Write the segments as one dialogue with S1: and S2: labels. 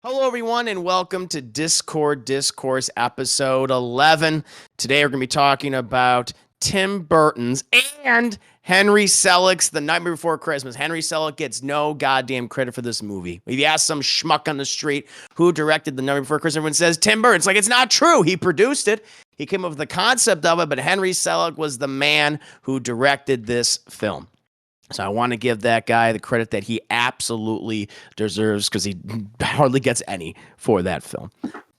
S1: Hello, everyone, and welcome to Discourse episode 11. Today, we're going to be talking about Tim Burton's and Henry Selick's The Nightmare Before Christmas. Henry Selick gets no goddamn credit for this movie. If you ask some schmuck on the street who directed The Nightmare Before Christmas, everyone says Tim Burton. It's like, it's not true. He produced it. He came up with the concept of it, but Henry Selick was the man who directed this film. So I want to give that guy the credit that he absolutely deserves because he hardly gets any for that film.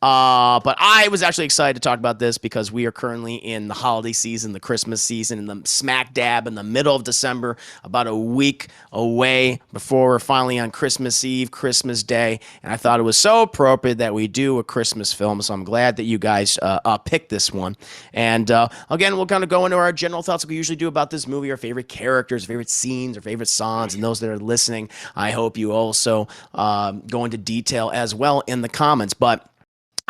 S1: But I was actually excited to talk about this because we are currently in the holiday season, the Christmas season, in the smack dab in the middle of December, about a week away before we're finally on Christmas Eve, Christmas Day. And I thought it was so appropriate that we do a Christmas film. So I'm glad that you guys picked this one. And again, we'll kind of go into our general thoughts like we usually do about this movie, our favorite characters, favorite scenes, our favorite songs, and those that are listening. I hope you also go into detail as well in the comments. But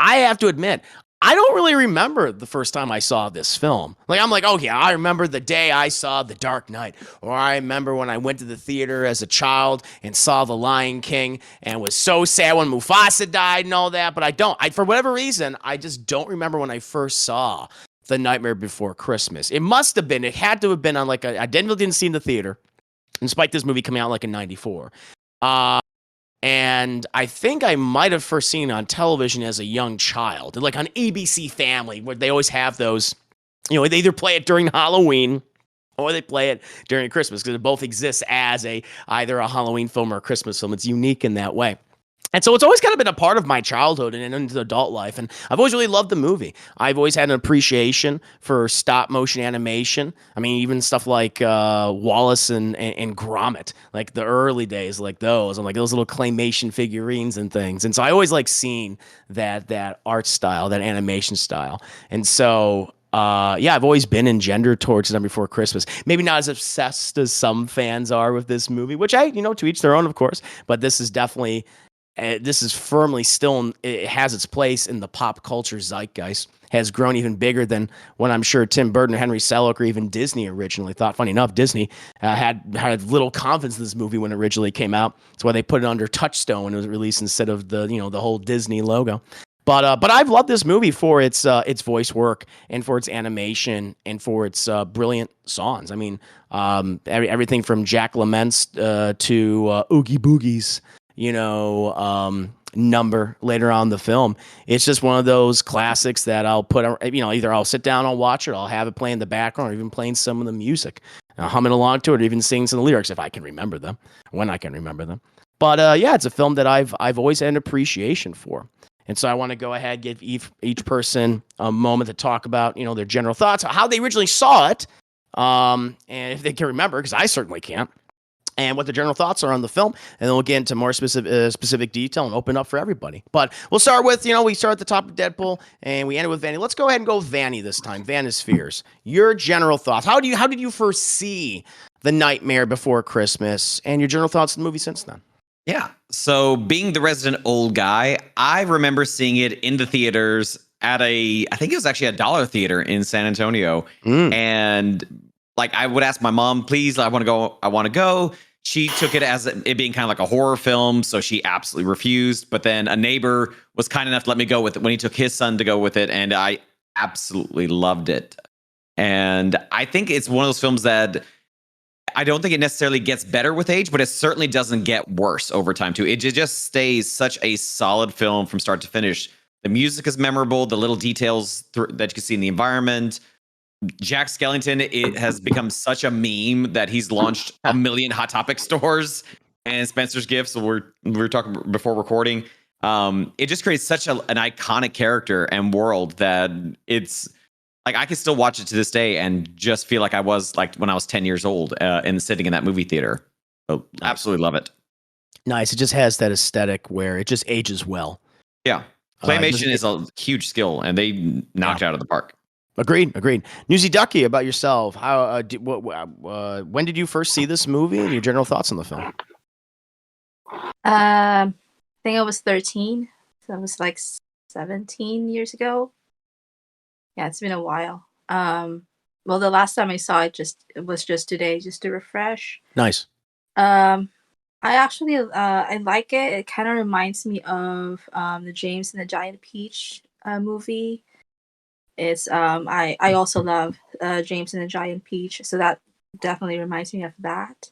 S1: I have to admit, I don't really remember the first time I saw this film. Like, I'm like, oh yeah, I remember the day I saw The Dark Knight, or I remember when I went to the theater as a child and saw The Lion King and was so sad when Mufasa died and all that, but I don't. For whatever reason, I just don't remember when I first saw The Nightmare Before Christmas. It must have been, it had to have been on like I didn't see in the theater, despite this movie coming out like in 94. And I think I might have first seen it on television as a young child, like on ABC Family, where they always have those, they either play it during Halloween or they play it during Christmas because it both exists as either a Halloween film or a Christmas film. It's unique in that way. And so it's always kind of been a part of my childhood and into adult life. And I've always really loved the movie. I've always had an appreciation for stop motion animation. I mean, even stuff like Wallace and Gromit, like the early days, like those, and like those little claymation figurines and things. And so I always like seeing that art style, that animation style. And so yeah, I've always been engendered towards Nightmare Before Christmas. Maybe not as obsessed as some fans are with this movie, which to each their own, of course. But this is definitely this is firmly still, it has its place in the pop culture zeitgeist, has grown even bigger than when I'm sure Tim Burton, Henry Selick, or even Disney originally thought. Funny enough, Disney had little confidence in this movie when it originally came out. That's why they put it under Touchstone when it was released instead of the whole Disney logo. But I've loved this movie for its voice work and for its animation and for its brilliant songs. I mean, everything from Jack Lament's to Oogie Boogie's number later on in the film. It's just one of those classics that I'll put, either I'll sit down, I'll watch it, I'll have it play in the background, or even playing some of the music, humming along to it, or even singing some of the lyrics if I can remember them, when I can remember them. But yeah, it's a film that I've always had an appreciation for. And so I want to go ahead, give each person a moment to talk about, their general thoughts, how they originally saw it, and if they can remember, because I certainly can't, and what the general thoughts are on the film, and then we'll get into more specific detail and open up for everybody. But we'll start with, we start at the top of Deadpool, and we end it with Vanny. Let's go ahead and go with Vanny this time. Vanna's fears. Your general thoughts. How did you first see The Nightmare Before Christmas, and your general thoughts on the movie since then?
S2: Yeah. So being the resident old guy, I remember seeing it in the theaters at I think it was actually a dollar theater in San Antonio. And like, I would ask my mom, please, I want to go. She took it as it being kind of like a horror film, so she absolutely refused. But then a neighbor was kind enough to let me go with it when he took his son to go with it, and I absolutely loved it. And I think it's one of those films that I don't think it necessarily gets better with age, but it certainly doesn't get worse over time, too. It just stays such a solid film from start to finish. The music is memorable, the little details that you can see in the environment. Jack Skellington, it has become such a meme that he's launched a million Hot Topic stores and Spencer's Gifts. So we were talking before recording. It just creates such an iconic character and world that it's like I can still watch it to this day and just feel like I was like when I was 10 years old and sitting in that movie theater. So absolutely love it.
S1: Nice. It just has that aesthetic where it just ages well.
S2: Yeah. Claymation is a huge skill, and they knocked it out of the park.
S1: Agreed. Newsy Ducky, about yourself. When did you first see this movie, and your general thoughts on the film?
S3: I think I was 13. So it was like 17 years ago. Yeah, it's been a while. Well, the last time I saw it was just today, just to refresh.
S1: Nice.
S3: I actually I like it. It kind of reminds me of the James and the Giant Peach movie. It's I also love James and the Giant Peach, so that definitely reminds me of that.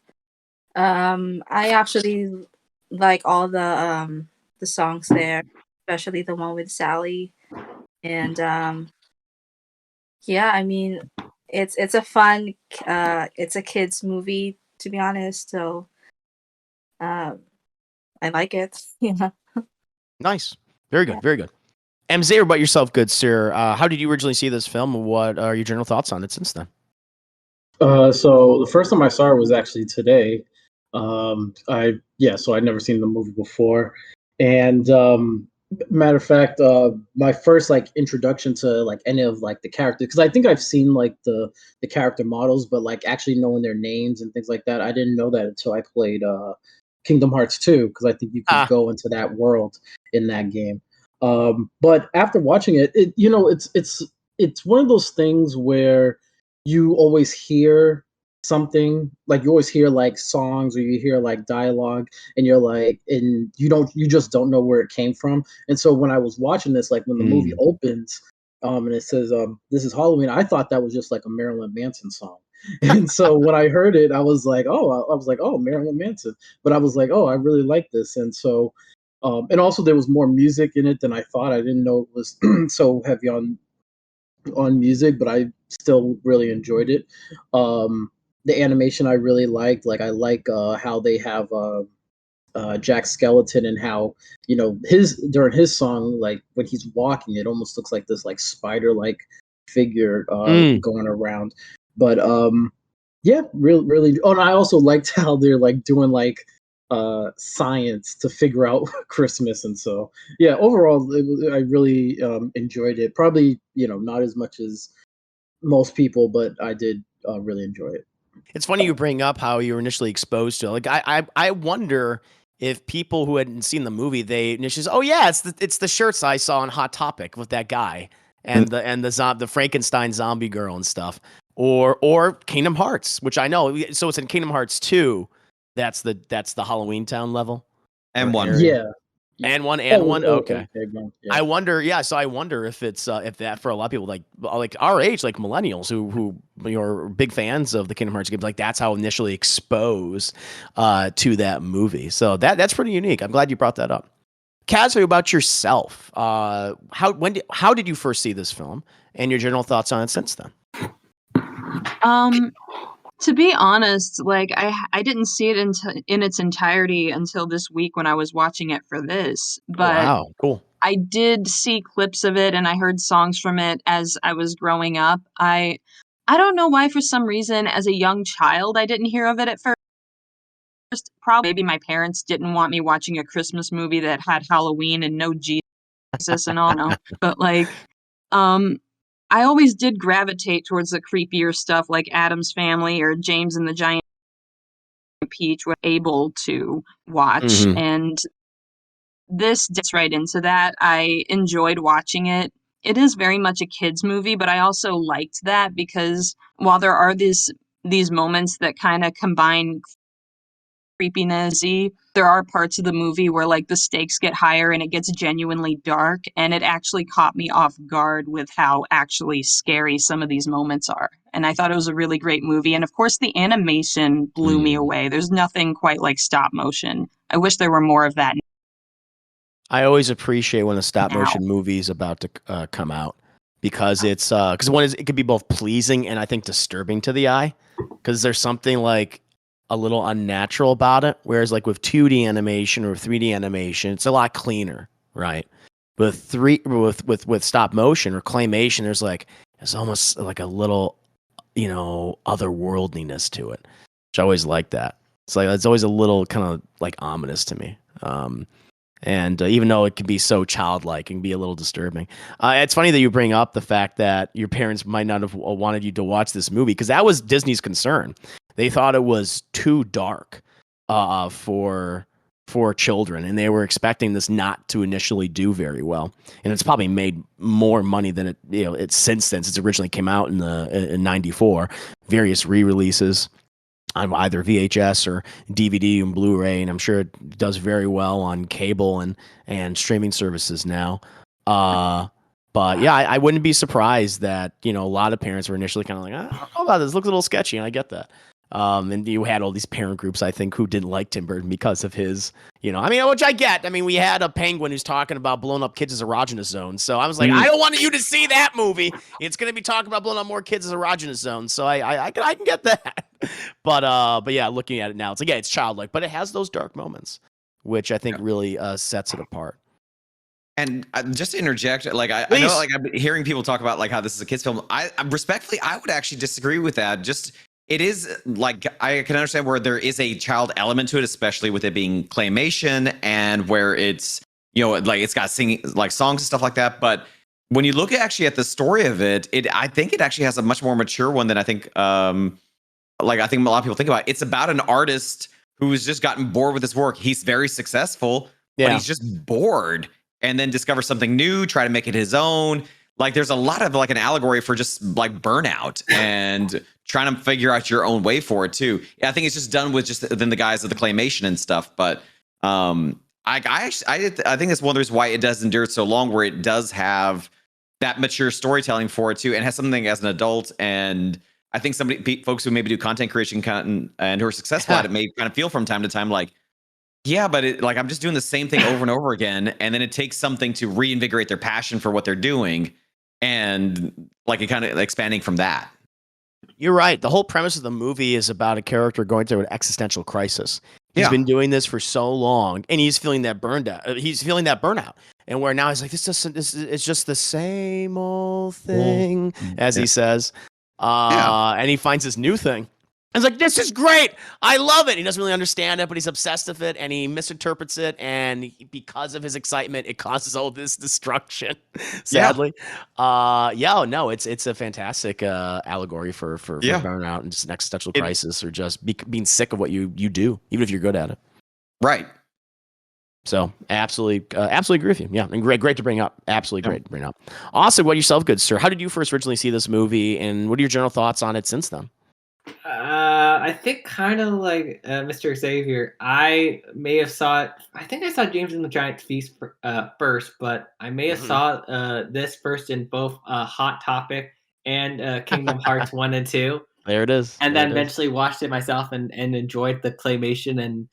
S3: I actually like all the songs there, especially the one with Sally. And yeah, I mean, it's a fun it's a kids movie to be honest. So um, I like it. Yeah,
S1: Nice. Very good.
S3: yeah.
S1: Very good. MZ, what about yourself, good sir? How did you originally see this film? What are your general thoughts on it since then?
S4: So the first time I saw it was actually today. So I'd never seen the movie before, and matter of fact, my first like introduction to like any of like the characters, because I think I've seen like the character models, but like actually knowing their names and things like that, I didn't know that until I played Kingdom Hearts 2, because I think you could go into that world in that game. But after watching it, it's one of those things where you always hear something, like you always hear like songs or you hear like dialogue, and you're like, and you just don't know where it came from. And so when I was watching this, like when the movie opens, and it says this is Halloween, I thought that was just like a Marilyn Manson song. And so when I heard it, I was like, oh, Marilyn Manson. But I was like, oh, I really like this. And so and also there was more music in it than I thought. I didn't know it was so heavy on music, but I still really enjoyed it. The animation I really liked. Like I like how they have Jack Skellington, and how his during his song, like when he's walking, it almost looks like this like spider like figure going around. But yeah, really. Oh, and I also liked how they're like doing like science to figure out Christmas. And so yeah, overall I really enjoyed it. Probably not as much as most people, but I did really enjoy it.
S1: It's funny you bring up how you were initially exposed to it. Like I wonder if people who hadn't seen the movie, they initially said, oh yeah, it's the shirts I saw on Hot Topic with that guy and the Frankenstein zombie girl and stuff, or Kingdom Hearts, which I know. So it's in Kingdom Hearts 2. That's the Halloweentown level.
S2: And one.
S4: Yeah.
S1: And one. Okay.
S4: Yeah.
S1: I wonder. Yeah. So I wonder if it's if that for a lot of people like our age, like millennials who are big fans of the Kingdom Hearts games, like that's how initially exposed to that movie. So that's pretty unique. I'm glad you brought that up. Kaz, about yourself, how did you first see this film, and your general thoughts on it since then?
S5: To be honest, like I didn't see it in its entirety until this week when I was watching it for this. But
S1: wow, cool.
S5: I did see clips of it and I heard songs from it as I was growing up. I don't know why, for some reason, as a young child, I didn't hear of it at first. Probably maybe my parents didn't want me watching a Christmas movie that had Halloween and no Jesus and all. No, but like, I always did gravitate towards the creepier stuff like Addams Family or James and the Giant Peach was able to watch. And this gets right into that. I enjoyed watching it. It is very much a kid's movie, but I also liked that because while there are these moments that kind of combine creepiness, there are parts of the movie where like the stakes get higher and it gets genuinely dark, and it actually caught me off guard with how actually scary some of these moments are. And I thought it was a really great movie, and of course the animation blew me away. There's nothing quite like stop motion. I wish there were more of that.
S1: I always appreciate when a stop motion movie is about to come out, because it's because one is, it can be both pleasing and I think disturbing to the eye, because there's something like a little unnatural about it. Whereas like with 2D animation or 3D animation, it's a lot cleaner, right? With stop motion or claymation, there's almost like a little, otherworldliness to it, which I always like that. It's like it's always a little kind of like ominous to me. And even though it can be so childlike, it can be a little disturbing. It's funny that you bring up the fact that your parents might not have wanted you to watch this movie, because that was Disney's concern. They thought it was too dark for children, and they were expecting this not to initially do very well. And it's probably made more money than it's since then, since it originally came out in '94. Various re-releases. on either VHS or DVD and Blu-ray, and I'm sure it does very well on cable and streaming services now. But yeah, I wouldn't be surprised that, you know, a lot of parents were initially kind of like, I don't know about this, it looks a little sketchy, and I get that. And you had all these parent groups, I think, who didn't like Tim Burton because of his, you know, I mean, which I get. I mean, we had a penguin who's talking about blowing up kids' erogenous zones. So I was like, I don't want you to see that movie. It's going to be talking about blowing up more kids' erogenous zones. So I can get that. But yeah, looking at it now, it's like, yeah, it's childlike, but it has those dark moments, which I think really sets it apart.
S2: And just to interject, like I know, like I've been hearing people talk about like how this is a kids film. I respectfully, I would actually disagree with that. Just it is like I can understand where there is a child element to it, especially with it being claymation and where it's, you know, like it's got singing like songs and stuff like that. But when you look actually at the story of it, I think it actually has a much more mature one than I think. Like I think a lot of people think about. It's about an artist who's just gotten bored with his work. He's very successful, but he's just bored. And then discover something new, try to make it his own. Like there's a lot of like an allegory for just like burnout and trying to figure out your own way for it too. I think it's just done with just then the guise of the claymation and stuff. But I think that's one of the reasons why it does endure so long, where it does have that mature storytelling for it too, and has something as an adult. And I think folks who maybe do content creation and who are successful at it may kind of feel from time to time like, yeah, but like I'm just doing the same thing over and over again, and then it takes something to reinvigorate their passion for what they're doing, and like it kind of expanding from that.
S1: You're right. The whole premise of the movie is about a character going through an existential crisis. He's been doing this for so long, and he's feeling that burnout. And where now he's like, it's just the same old thing, as he says. And he finds this new thing. It's like, this is great. I love it. He doesn't really understand it, but he's obsessed with it, and he misinterprets it. And because of his excitement, it causes all this destruction, sadly. It's a fantastic allegory for burnout and just an existential crisis, or just being sick of what you do, even if you're good at it.
S2: Right.
S1: So absolutely agree with you. Yeah, and great to bring up. Absolutely great to bring up. Austin, what yourself, good sir? How did you first originally see this movie, and what are your general thoughts on it since then?
S6: I think kind of like Mr. Xavier. I may have saw it. I think I saw James and the Giant Feast first, but I may have saw this first in both Hot Topic and Kingdom Hearts 1 and 2.
S1: There it is.
S6: And then eventually watched it myself and enjoyed the claymation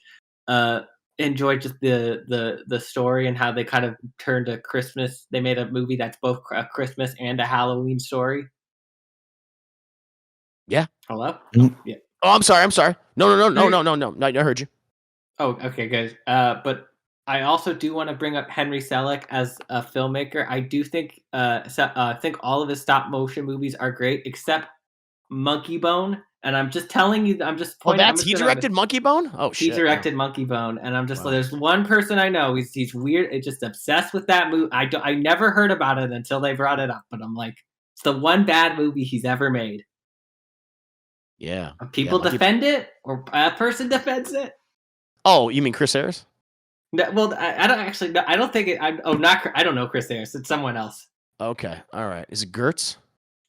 S6: and enjoyed just the story and how they kind of turned a Christmas. They made a movie that's both a Christmas and a Halloween story.
S1: Yeah.
S6: Hello? Yeah.
S1: Oh, I'm sorry. No. I heard you.
S6: Oh, okay, good. But I also do want to bring up Henry Selick as a filmmaker. I do think think all of his stop motion movies are great, except Monkey Bone. And I'm just telling you, I'm just pointing.
S1: He directed Monkey Bone? Oh, shit.
S6: He directed Monkey Bone, and I'm just there's one person I know. He's weird. It's just obsessed with that movie. I never heard about it until they brought it up, but I'm like, it's the one bad movie he's ever made.
S1: Yeah.
S6: People defend it, or a person defends it.
S1: Oh, you mean Chris Harris?
S6: No, well, I don't actually. No, I don't think it. I don't know Chris Harris. It's someone else.
S1: Okay, all right. Is it Gertz?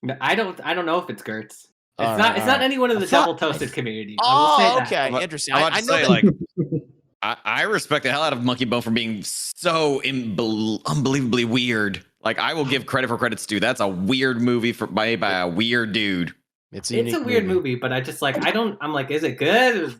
S6: No, I don't know if it's Gertz. It's not anyone in the double toasted community.
S1: Oh, okay, interesting.
S2: I know that. Like, I respect the hell out of Monkey Bone for being so unbelievably weird. Like, I will give credit for credit's due. That's a weird movie made by a weird dude.
S1: It's a
S6: weird movie, but I just like I'm like, is it good?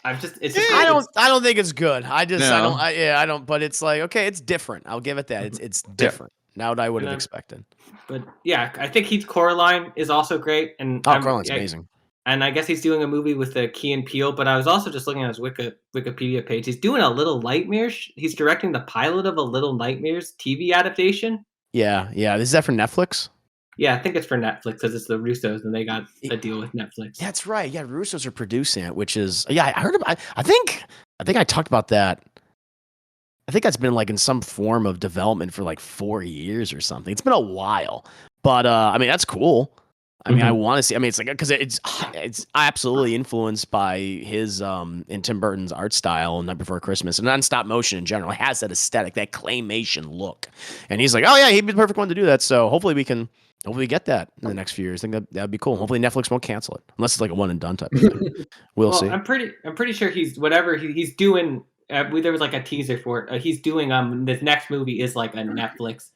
S6: I
S1: don't think it's good. I don't. But it's like, okay, it's different. I'll give it that. It's different now that I would have expected.
S6: But yeah, I think Heath Coraline is also great, and
S1: Coraline's amazing.
S6: And I guess he's doing a movie with Key and Peele. But I was also just looking at his Wikipedia page. He's doing a Little Nightmares. He's directing the pilot of a Little Nightmares TV adaptation.
S1: Yeah. Is that for Netflix?
S6: Yeah, I think it's for Netflix because it's the Russos and they got a deal with Netflix.
S1: That's right. Yeah, Russos are producing it, which is I heard about. I think I talked about that. I think that's been like in some form of development for like 4 years or something. It's been a while, but I mean that's cool. I mean, I want to see. I mean, it's like because it's absolutely influenced by his and Tim Burton's art style, Night Before Christmas, and on stop motion in general. It has that aesthetic, that claymation look, and he's like, oh yeah, he'd be the perfect one to do that. So hopefully we can Hopefully we get that in the next few years. I think that'd be cool. Hopefully Netflix won't cancel it unless it's like a one and done type of thing. We'll see.
S6: I'm pretty sure he's doing. There was like a teaser for it. He's doing this next movie is like a Netflix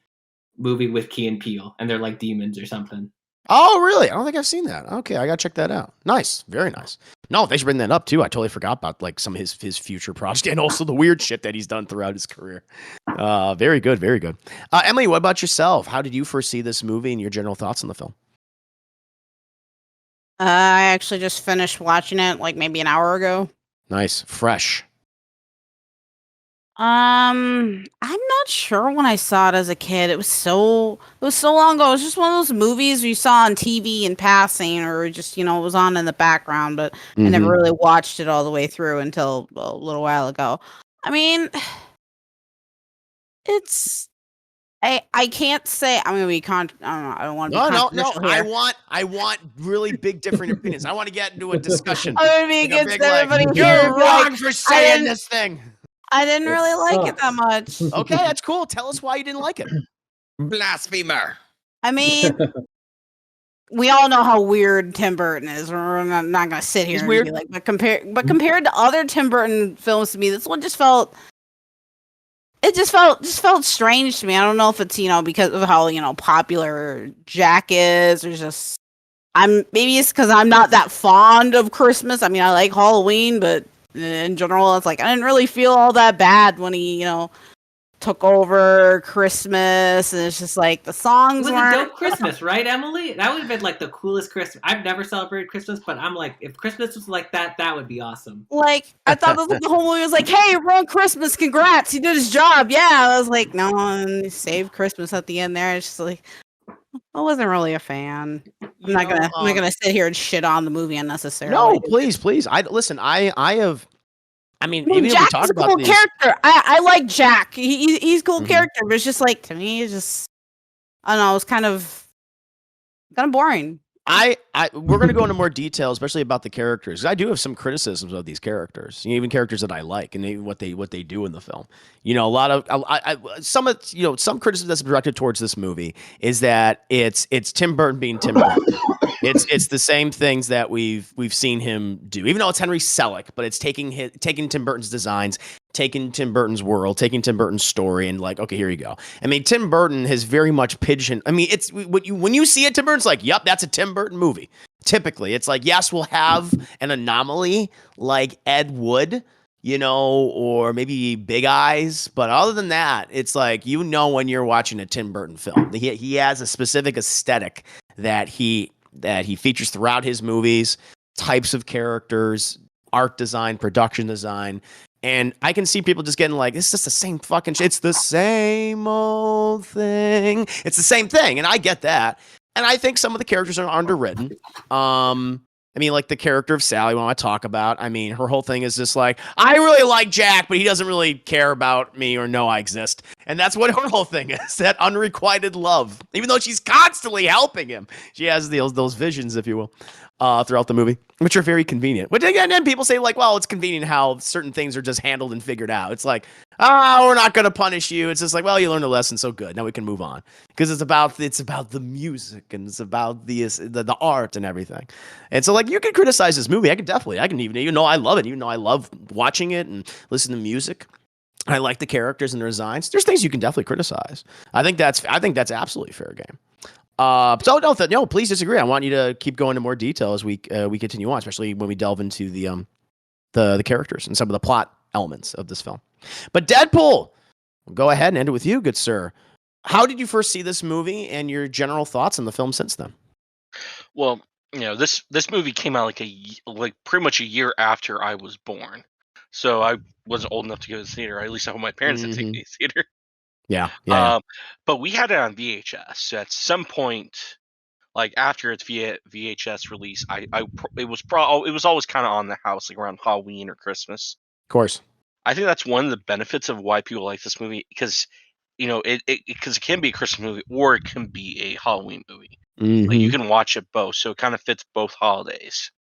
S6: movie with Key and Peele, and they're like demons or something.
S1: Oh, really? I don't think I've seen that. Okay, I gotta check that out. Nice, very nice. No, thanks for bringing that up too. I totally forgot about like some of his future projects and also the weird shit that he's done throughout his career. Very good, very good. Emily, what about yourself? How did you first see this movie and your general thoughts on the film?
S7: I actually just finished watching it like maybe an hour ago.
S1: Nice, fresh.
S7: I'm not sure when I saw it as a kid. It was so long ago. It was just one of those movies you saw on TV in passing, or just it was on in the background, but I never really watched it all the way through until a little while ago. I mean, I can't say I'm gonna be I don't know. I don't want to be controversial here.
S1: I want really big different opinions. I want to get into a discussion.
S7: I'm gonna be against everybody
S1: here.
S7: You're
S1: wrong for saying this thing.
S7: I didn't really like it that much.
S1: Okay, that's cool. Tell us why you didn't like it.
S2: Blasphemer.
S7: I mean, we all know how weird Tim Burton is. We're not going to sit here and be like, but compared to other Tim Burton films, to me, this one just felt strange to me. I don't know if it's because of how popular Jack is, or just maybe it's because I'm not that fond of Christmas. I mean, I like Halloween, but in general, it's like I didn't really feel all that bad when he, took over Christmas, and it's just like the songs
S6: It was a dope Christmas, right, Emily? That would have been like the coolest Christmas. I've never celebrated Christmas, but I'm like, if Christmas was like that, that would be awesome.
S7: Like, I thought the whole movie was like, hey, wrong Christmas, congrats, he did his job. Yeah, I was like, no, and he saved Christmas at the end there. It's just like, I wasn't really a fan. I'm not gonna sit here and shit on the movie unnecessarily.
S1: No, please. I mean, even
S7: Jack
S1: if we talk
S7: is a
S1: about
S7: cool
S1: these,
S7: character. I like Jack. He's a cool character, but it's just like, to me, it's just, I don't know. It's kind of boring.
S1: We're going to go into more detail, especially about the characters. I do have some criticisms of these characters, even characters that I like, and what they do in the film. A lot of some criticism that's directed towards this movie is that it's Tim Burton being Tim Burton. It's the same things that we've seen him do, even though it's Henry Selick, but it's taking Tim Burton's designs, taking Tim Burton's world, taking Tim Burton's story, and like, okay, here you go. I mean, Tim Burton has very much pigeoned. I mean, it's when you see it, Tim Burton's like, yep, that's a Tim Burton movie. Typically, it's like, yes, we'll have an anomaly like Ed Wood, or maybe Big Eyes, but other than that, it's like when you're watching a Tim Burton film, he has a specific aesthetic that he features throughout his movies, types of characters, art design, production design. And I can see people just getting like, it's just the same fucking shit. It's the same old thing. It's the same thing. And I get that. And I think some of the characters are underwritten. I mean, like the character of Sally, when I talk about, I mean, her whole thing is just like, I really like Jack, but he doesn't really care about me or know I exist. And that's what her whole thing is, that unrequited love. Even though she's constantly helping him, she has those visions, if you will, throughout the movie, which are very convenient. But again, then people say like, well, it's convenient how certain things are just handled and figured out. It's like, we're not going to punish you. It's just like, well, you learned a lesson, so good. Now we can move on. Because it's about the music, and it's about the art and everything. And so like, you can criticize this movie. I can even though I love it, even though I love watching it and listening to music. I like the characters and their designs. There's things you can definitely criticize. I think that's absolutely fair game. No, please disagree. I want you to keep going into more detail as we continue on, especially when we delve into the characters and some of the plot elements of this film. But Deadpool, we'll go ahead and end it with you, good sir. How did you first see this movie and your general thoughts on the film since then?
S8: Well, this movie came out like pretty much a year after I was born, so I wasn't old enough to go to the theater. At least I hope my parents didn't take me to the theater.
S1: Yeah.
S8: But we had it on VHS. So at some point, like after its VHS release, it was always kind of on the house, like around Halloween or Christmas.
S1: Of course.
S8: I think that's one of the benefits of why people like this movie, because it can be a Christmas movie or it can be a Halloween movie.
S1: Mm-hmm.
S8: Like you can watch it both, so it kind of fits both holidays.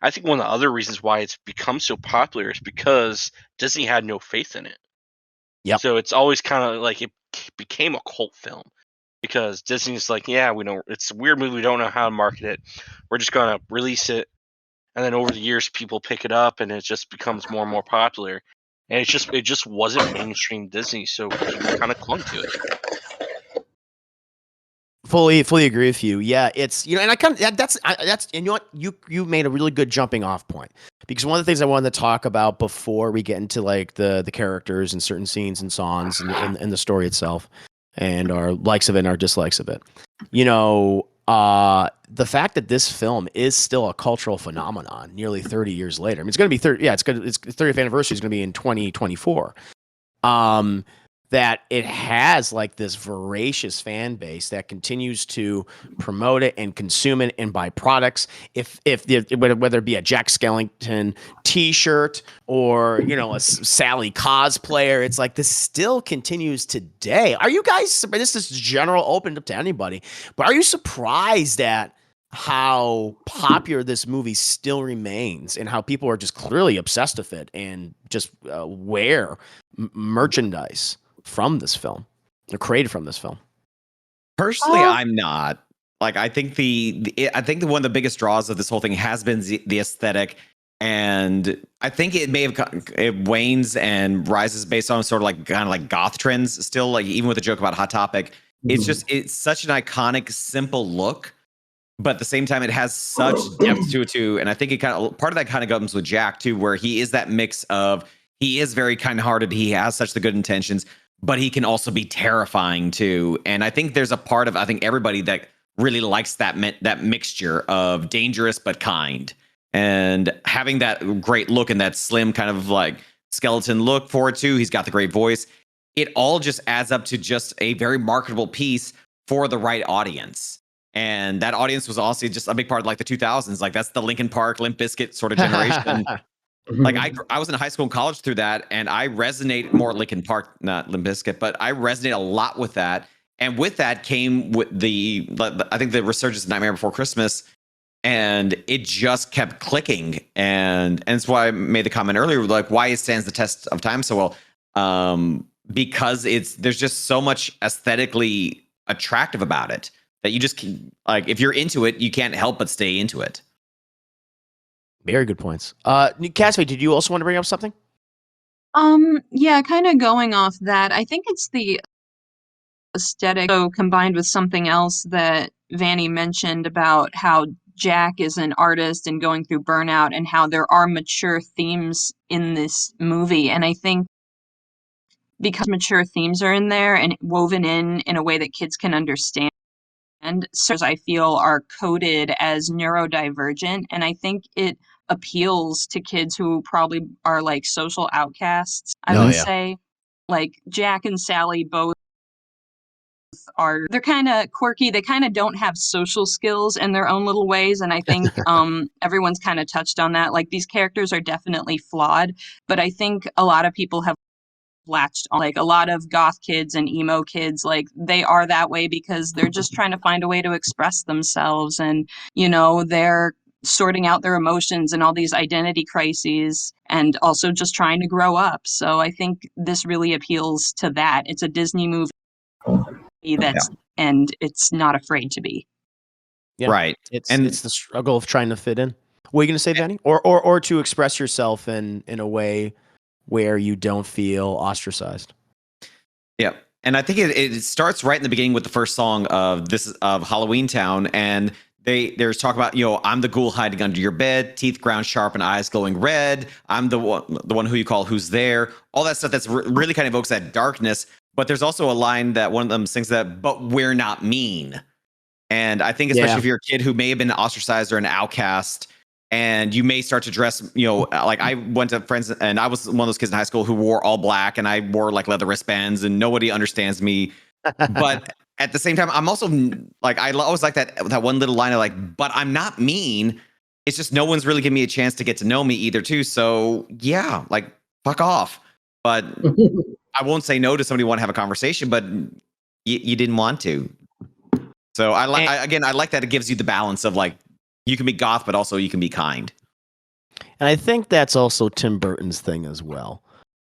S8: I think one of the other reasons why it's become so popular is because Disney had no faith in it.
S1: Yep.
S8: So it's always kind of like it became a cult film. because Disney's like, yeah, we don't. It's a weird movie. We don't know how to market it. We're just gonna release it, and then over the years, people pick it up, and it just becomes more and more popular. And it just wasn't mainstream Disney, so people kind of clung to it.
S1: Fully agree with you. Yeah, it's and I kind of that's and you know what, you made a really good jumping off point, because one of the things I wanted to talk about before we get into like the characters and certain scenes and songs and the story itself and our likes of it and our dislikes of it. The fact that this film is still a cultural phenomenon nearly 30 years later. I mean, it's going to be 30. Yeah, it's 30th anniversary is going to be in 2024. That it has like this voracious fan base that continues to promote it and consume it and buy products. Whether it be a Jack Skellington T-shirt or a Sally cosplayer, it's like this still continues today. Are you guys? This is general, open up to anybody, but are you surprised at how popular this movie still remains and how people are just clearly obsessed with it and just wear merchandise from this film, or created from this film?
S2: Personally, I'm not. Like, I think I think one of the biggest draws of this whole thing has been the aesthetic, and I think it may have it wanes and rises based on sort of like kind of like goth trends. Still, like even with the joke about Hot Topic, it's such an iconic, simple look, but at the same time, it has such depth to it too. And I think part of that kind of comes with Jack too, where he is that mix of he is very kind-hearted, he has such the good intentions, but he can also be terrifying too. And I think there's a part of everybody that really likes that mixture of dangerous but kind, and having that great look and that slim kind of like skeleton look for it too. He's got the great voice. It all just adds up to just a very marketable piece for the right audience. And that audience was also just a big part of like the 2000s. Like that's the Linkin Park, Limp Bizkit sort of generation. Like I was in high school and college through that, and I resonate more Linkin Park, not Limp Bizkit, but I resonate a lot with that. And with that came with I think the resurgence of Nightmare Before Christmas, and it just kept clicking. And that's why I made the comment earlier, like why it stands the test of time so well, because there's just so much aesthetically attractive about it that you just like if you're into it, you can't help but stay into it.
S1: Very good points. Cassie, did you also want to bring up something?
S5: Yeah, kind of going off that. I think it's the aesthetic, so combined with something else that Vanny mentioned about how Jack is an artist and going through burnout, and how there are mature themes in this movie. And I think because mature themes are in there and woven in a way that kids can understand, and so I feel are coded as neurodivergent, and I think it appeals to kids who probably are like social outcasts. I would say, like Jack and Sally both they're kind of quirky. They kind of don't have social skills in their own little ways, and I think everyone's kind of touched on that. Like these characters are definitely flawed, but I think a lot of people have latched on, like a lot of goth kids and emo kids, like they are that way because they're just trying to find a way to express themselves, and they're sorting out their emotions and all these identity crises, and also just trying to grow up. So I think this really appeals to that. It's a Disney movie and it's not afraid to be.
S1: Yeah. Right. It's the struggle of trying to fit in. What are you going to say, Vanny? Or to express yourself in a way where you don't feel ostracized.
S2: Yeah. And I think it starts right in the beginning with the first song of Halloweentown, and there's talk about, I'm the ghoul hiding under your bed, teeth ground sharp and eyes glowing red. I'm the one who you call who's there. All that stuff that's really kind of evokes that darkness. But there's also a line that one of them sings that, but we're not mean. And I think especially if you're a kid who may have been ostracized or an outcast, and you may start to dress, like I went to friends and I was one of those kids in high school who wore all black, and I wore like leather wristbands, and nobody understands me. But at the same time, I'm also like, I always like that one little line of like, but I'm not mean. It's just no one's really giving me a chance to get to know me either too. So yeah, like fuck off. But I won't say no to somebody who want to have a conversation, but you didn't want to. So I like that it gives you the balance of like, you can be goth, but also you can be kind.
S1: And I think that's also Tim Burton's thing as well,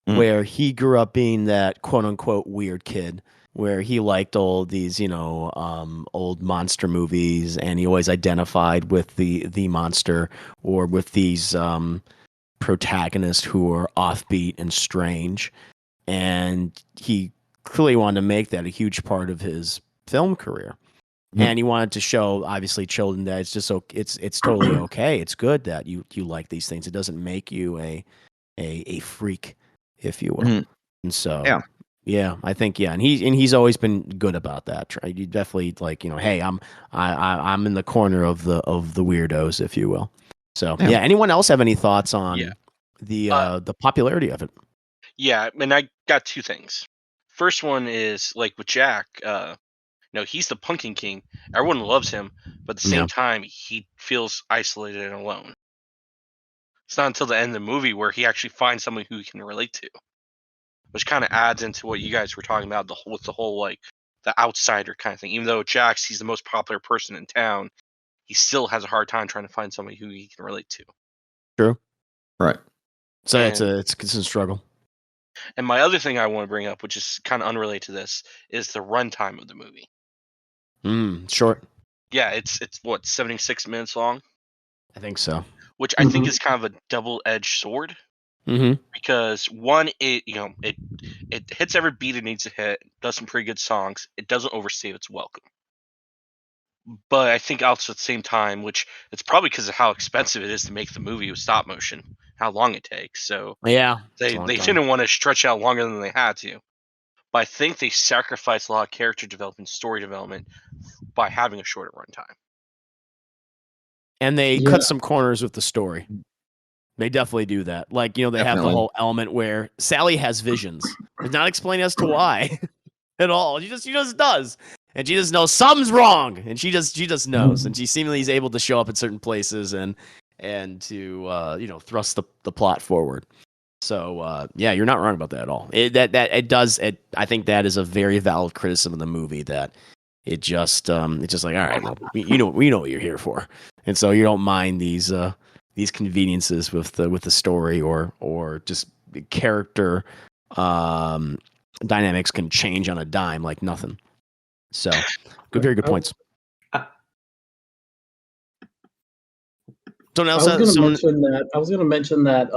S1: where he grew up being that quote unquote weird kid where he liked all these, old monster movies, and he always identified with the monster or with these protagonists who are offbeat and strange. And he clearly wanted to make that a huge part of his film career. And he wanted to show, obviously, children that it's just it's totally okay. It's good that you like these things. It doesn't make you a freak, if you will. And so, I think, and he's always been good about that. Right? You definitely hey, I'm in the corner of the weirdos, if you will. So anyone else have any thoughts on the popularity of it?
S8: Yeah, and I got two things. First one is like with Jack. He's the Pumpkin King. Everyone loves him, but at the same time, he feels isolated and alone. It's not until the end of the movie where he actually finds someone who he can relate to, which kind of adds into what you guys were talking about with the whole like the outsider kind of thing. Even though Jax, he's the most popular person in town, he still has a hard time trying to find somebody who he can relate to.
S1: True,
S2: right?
S1: So it's a struggle.
S8: And my other thing I want to bring up, which is kind of unrelated to this, is the runtime of the movie.
S1: Short.
S8: Yeah, it's what, 76 minutes long?
S1: I think so.
S8: Which I think is kind of a double-edged sword. Because one, it hits every beat it needs to hit, does some pretty good songs. It doesn't overstay its welcome. But I think also at the same time, which it's probably because of how expensive it is to make the movie with stop motion, how long it takes. So
S1: they
S8: didn't want to stretch out longer than they had to. But I think they sacrificed a lot of character development, story development by having a shorter runtime.
S1: And they cut some corners with the story. They definitely do that. Like, they have the whole element where Sally has visions. It's not explaining as to why at all. She just does. And she just knows something's wrong. And she just knows. And she seemingly is able to show up at certain places and to thrust the plot forward. So you're not wrong about that at all. I think that is a very valid criticism of the movie, that it's just like, all right, well, we know what you're here for, and so you don't mind these conveniences with the story or just character dynamics can change on a dime like nothing. So very good points.
S4: I was going to mention that.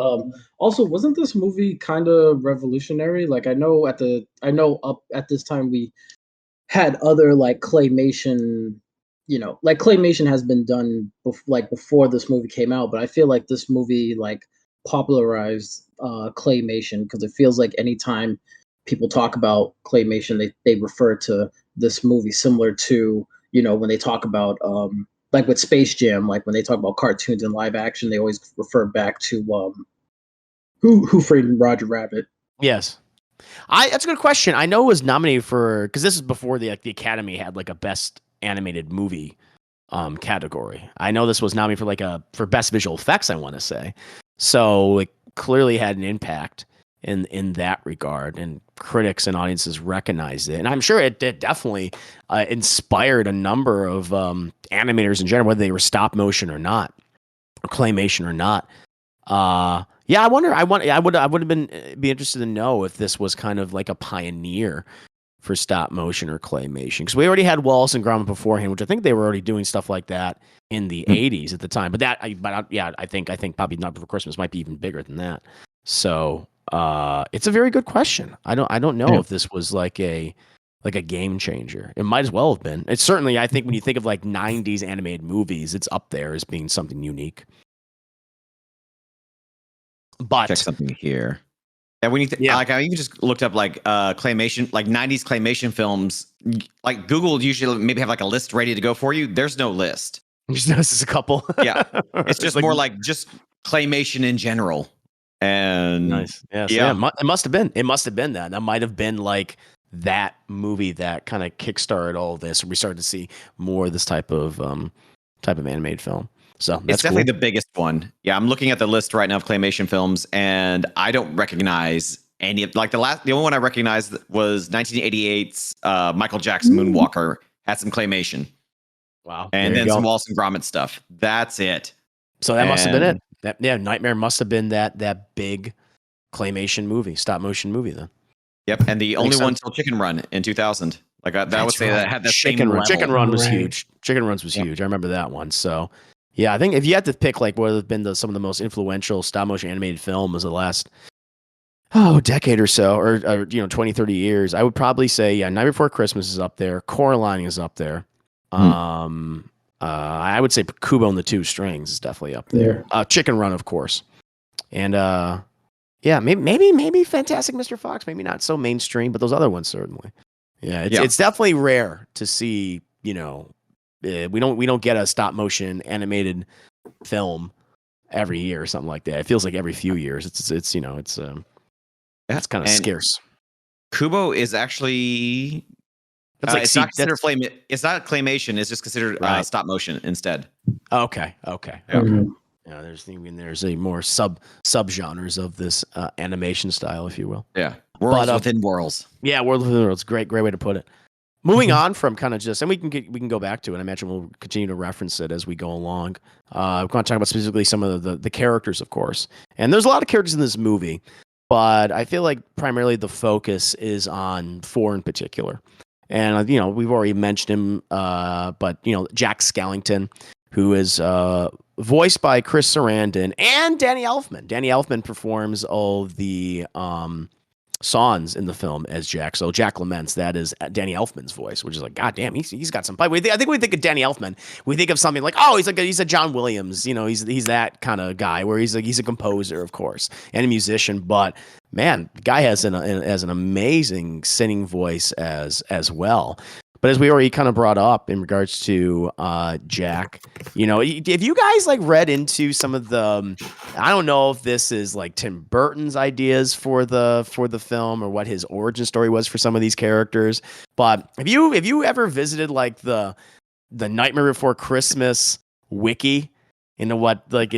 S4: Also, wasn't this movie kind of revolutionary? Like, I know up at this time we had other like claymation, like claymation has been done before this movie came out, but I feel like this movie like popularized claymation, because it feels like anytime people talk about claymation, they refer to this movie, similar to when they talk about like with Space Jam, like when they talk about cartoons and live action, they always refer back to Who Framed Roger Rabbit.
S1: Yes, that's a good question. I know it was nominated for, because this is before the Academy had like a best animated movie category. I know this was nominated for best visual effects, I want to say. So it clearly had an impact in that regard, and critics and audiences recognized it. And I'm sure it definitely inspired a number of animators in general, whether they were stop motion or not, or claymation or not. I wonder. I would have be interested to know if this was kind of like a pioneer for stop motion or claymation, because we already had Wallace and Gromit beforehand, which I think they were already doing stuff like that in the 80s at the time. But I think probably Not Before Christmas might be even bigger than that. So it's a very good question. I don't know if this was like a game changer. It might as well have been. It's certainly, I think when you think of like 90s animated movies, it's up there as being something unique. But
S2: check something here. And when you like, I even just looked up like claymation, like 90s claymation films. Like Google usually maybe have like a list ready to go for you. There's no list.
S1: Just notice a couple.
S2: Yeah, it's just more like just claymation in general. And
S1: nice. Yeah. It must have been. It must have been that. That might have been like that movie that kind of kickstarted all this. We started to see more of this type of animated film. So that's
S2: it's definitely the biggest one. Yeah, I'm looking at the list right now of claymation films, and I don't recognize any of the only one I recognized was 1988's Michael Jackson Moonwalker had some claymation.
S1: Wow.
S2: And then some Wallace and Gromit stuff. That's it.
S1: So that must have been it. Nightmare must have been that big claymation movie, stop motion movie then.
S2: Yep, and the only
S1: Makes
S2: one
S1: sense.
S2: till Chicken Run in 2000. Like that would
S1: That's
S2: say
S1: right.
S2: that had that
S1: Chicken
S2: same
S1: Run.
S2: level.
S1: Chicken Run was
S6: Right.
S1: huge. Chicken Runs was
S2: Yep.
S1: huge. I remember that one. So, yeah, I think if you had to pick like what have been some of the most influential stop motion animated films of the last decade or so, or 20, 30 years, I would probably say Night Before Christmas is up there. Coraline is up there. I would say Kubo and the Two Strings is definitely up there. Chicken Run, of course, and maybe Fantastic Mr. Fox, maybe not so mainstream, but those other ones certainly. Yeah, it's definitely rare to see. We don't get a stop motion animated film every year or something like that. It feels like every few years. It's kind of scarce.
S2: Kubo is actually it's not considered it's not claymation. It's just considered stop motion instead.
S1: Okay.
S4: Mhm.
S1: Yeah, there's a more subgenres of this animation style, if you will.
S2: Yeah, worlds within worlds.
S1: Yeah, world within worlds. Great way to put it. Moving on from kind of just, and we can go back to it. I imagine we'll continue to reference it as we go along. We're going to talk about specifically some of the characters, of course. And there's a lot of characters in this movie, but I feel like primarily the focus is on 4 in particular. And we've already mentioned him, but Jack Skellington, who is voiced by Chris Sarandon and Danny Elfman. Danny Elfman performs all the songs in the film as Jack. So Jack Laments, that is Danny Elfman's voice, which is like, God damn, he's got some pipe. I think when we think of Danny Elfman, we think of something like, oh, he's a John Williams. He's that kind of guy where he's a composer, of course, and a musician. But man, the guy has an amazing singing voice as well. But as we already kind of brought up in regards to Jack, if you guys like read into some of the, I don't know if this is like Tim Burton's ideas for the film or what his origin story was for some of these characters, but have you ever visited like the Nightmare Before Christmas wiki into what like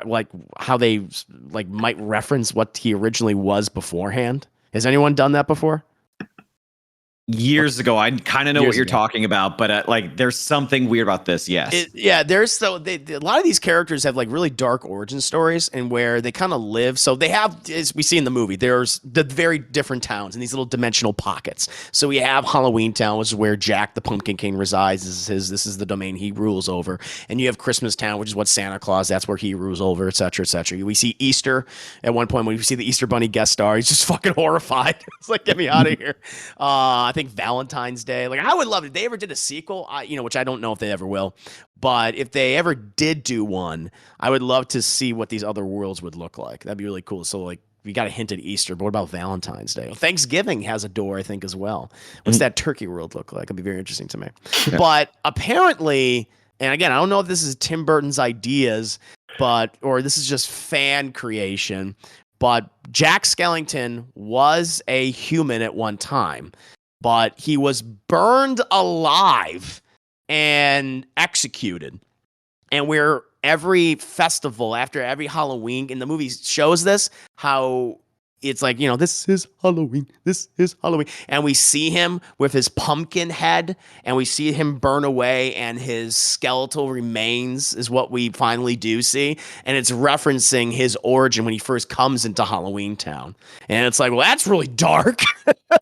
S1: like how they like might reference what he originally was beforehand? Has anyone done that before?
S2: Years ago, I kind of know what you're talking about, but like, there's something weird about this. Yes,
S1: there's a lot of these characters have like really dark origin stories, and where they kind of live. So they have, as we see in the movie, there's the very different towns in these little dimensional pockets. So we have Halloweentown, which is where Jack the Pumpkin King resides. This is the domain he rules over, and you have Christmastown, which is what Santa Claus, that's where he rules over, etc., etc. We see Easter at one point when we see the Easter Bunny guest star. He's just fucking horrified. It's like, get me out of here. I think Valentine's Day. Like, I would love it if they ever did a sequel, which I don't know if they ever will, but if they ever did do one, I would love to see what these other worlds would look like. That'd be really cool. So like, we got a hint at Easter, but what about Valentine's Day? Thanksgiving has a door, I think, as well. What's that turkey world look like? It'd be very interesting to me. Yeah. But apparently, and again, I don't know if this is Tim Burton's ideas, or this is just fan creation, but Jack Skellington was a human at one time, but he was burned alive and executed. And where every festival, after every Halloween, and the movie shows this, how it's like, this is Halloween, and we see him with his pumpkin head, and we see him burn away, and his skeletal remains is what we finally do see, and it's referencing his origin when he first comes into Halloweentown, and it's like, well, that's really dark.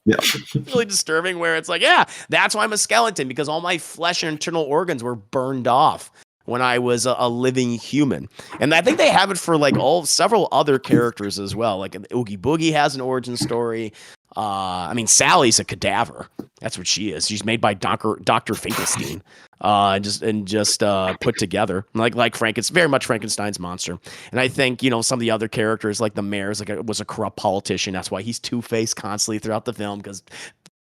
S1: Yeah. Really disturbing, where it's like, yeah, that's why I'm a skeleton, because all my flesh and internal organs were burned off when I was a living human. And I think they have it for like several other characters as well. Like Oogie Boogie has an origin story. Sally's a cadaver. That's what she is. She's made by Dr. Finkelstein, just put together like Frankenstein, very much Frankenstein's monster. And I think, some of the other characters, like the mayor's was a corrupt politician. That's why he's two-faced constantly throughout the film, because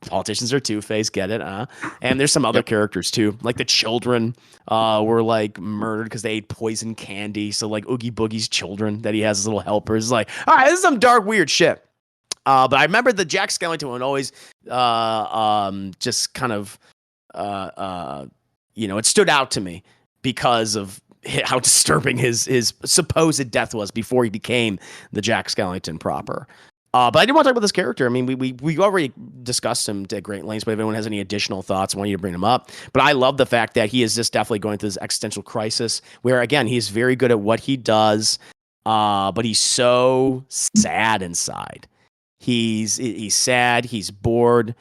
S1: politicians are two-faced, get it? And there's some other characters too, like the children were like murdered because they ate poison candy. So like Oogie Boogie's children that he has as little helpers, like, all right, this is some dark, weird shit. But I remember the Jack Skellington one always just kind of it stood out to me because of how disturbing his supposed death was before he became the Jack Skellington proper. But I did want to talk about this character. I mean, we already discussed him to great lengths, but if anyone has any additional thoughts, I want you to bring them up. But I love the fact that he is just definitely going through this existential crisis where, again, he's very good at what he does, but he's so sad inside. He's sad. He's bored.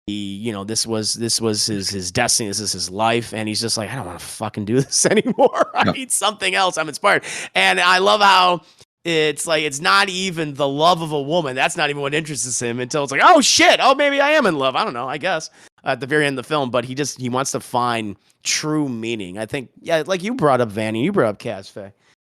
S1: This was his destiny. This is his life, and he's just like, I don't want to fucking do this anymore. I need something else. I'm inspired, and I love how it's like it's not even the love of a woman. That's not even what interests him until it's like, oh shit, oh maybe I am in love. I don't know. I guess at the very end of the film, but he wants to find true meaning. I think, yeah, like you brought up Vanny, you brought up Casfe.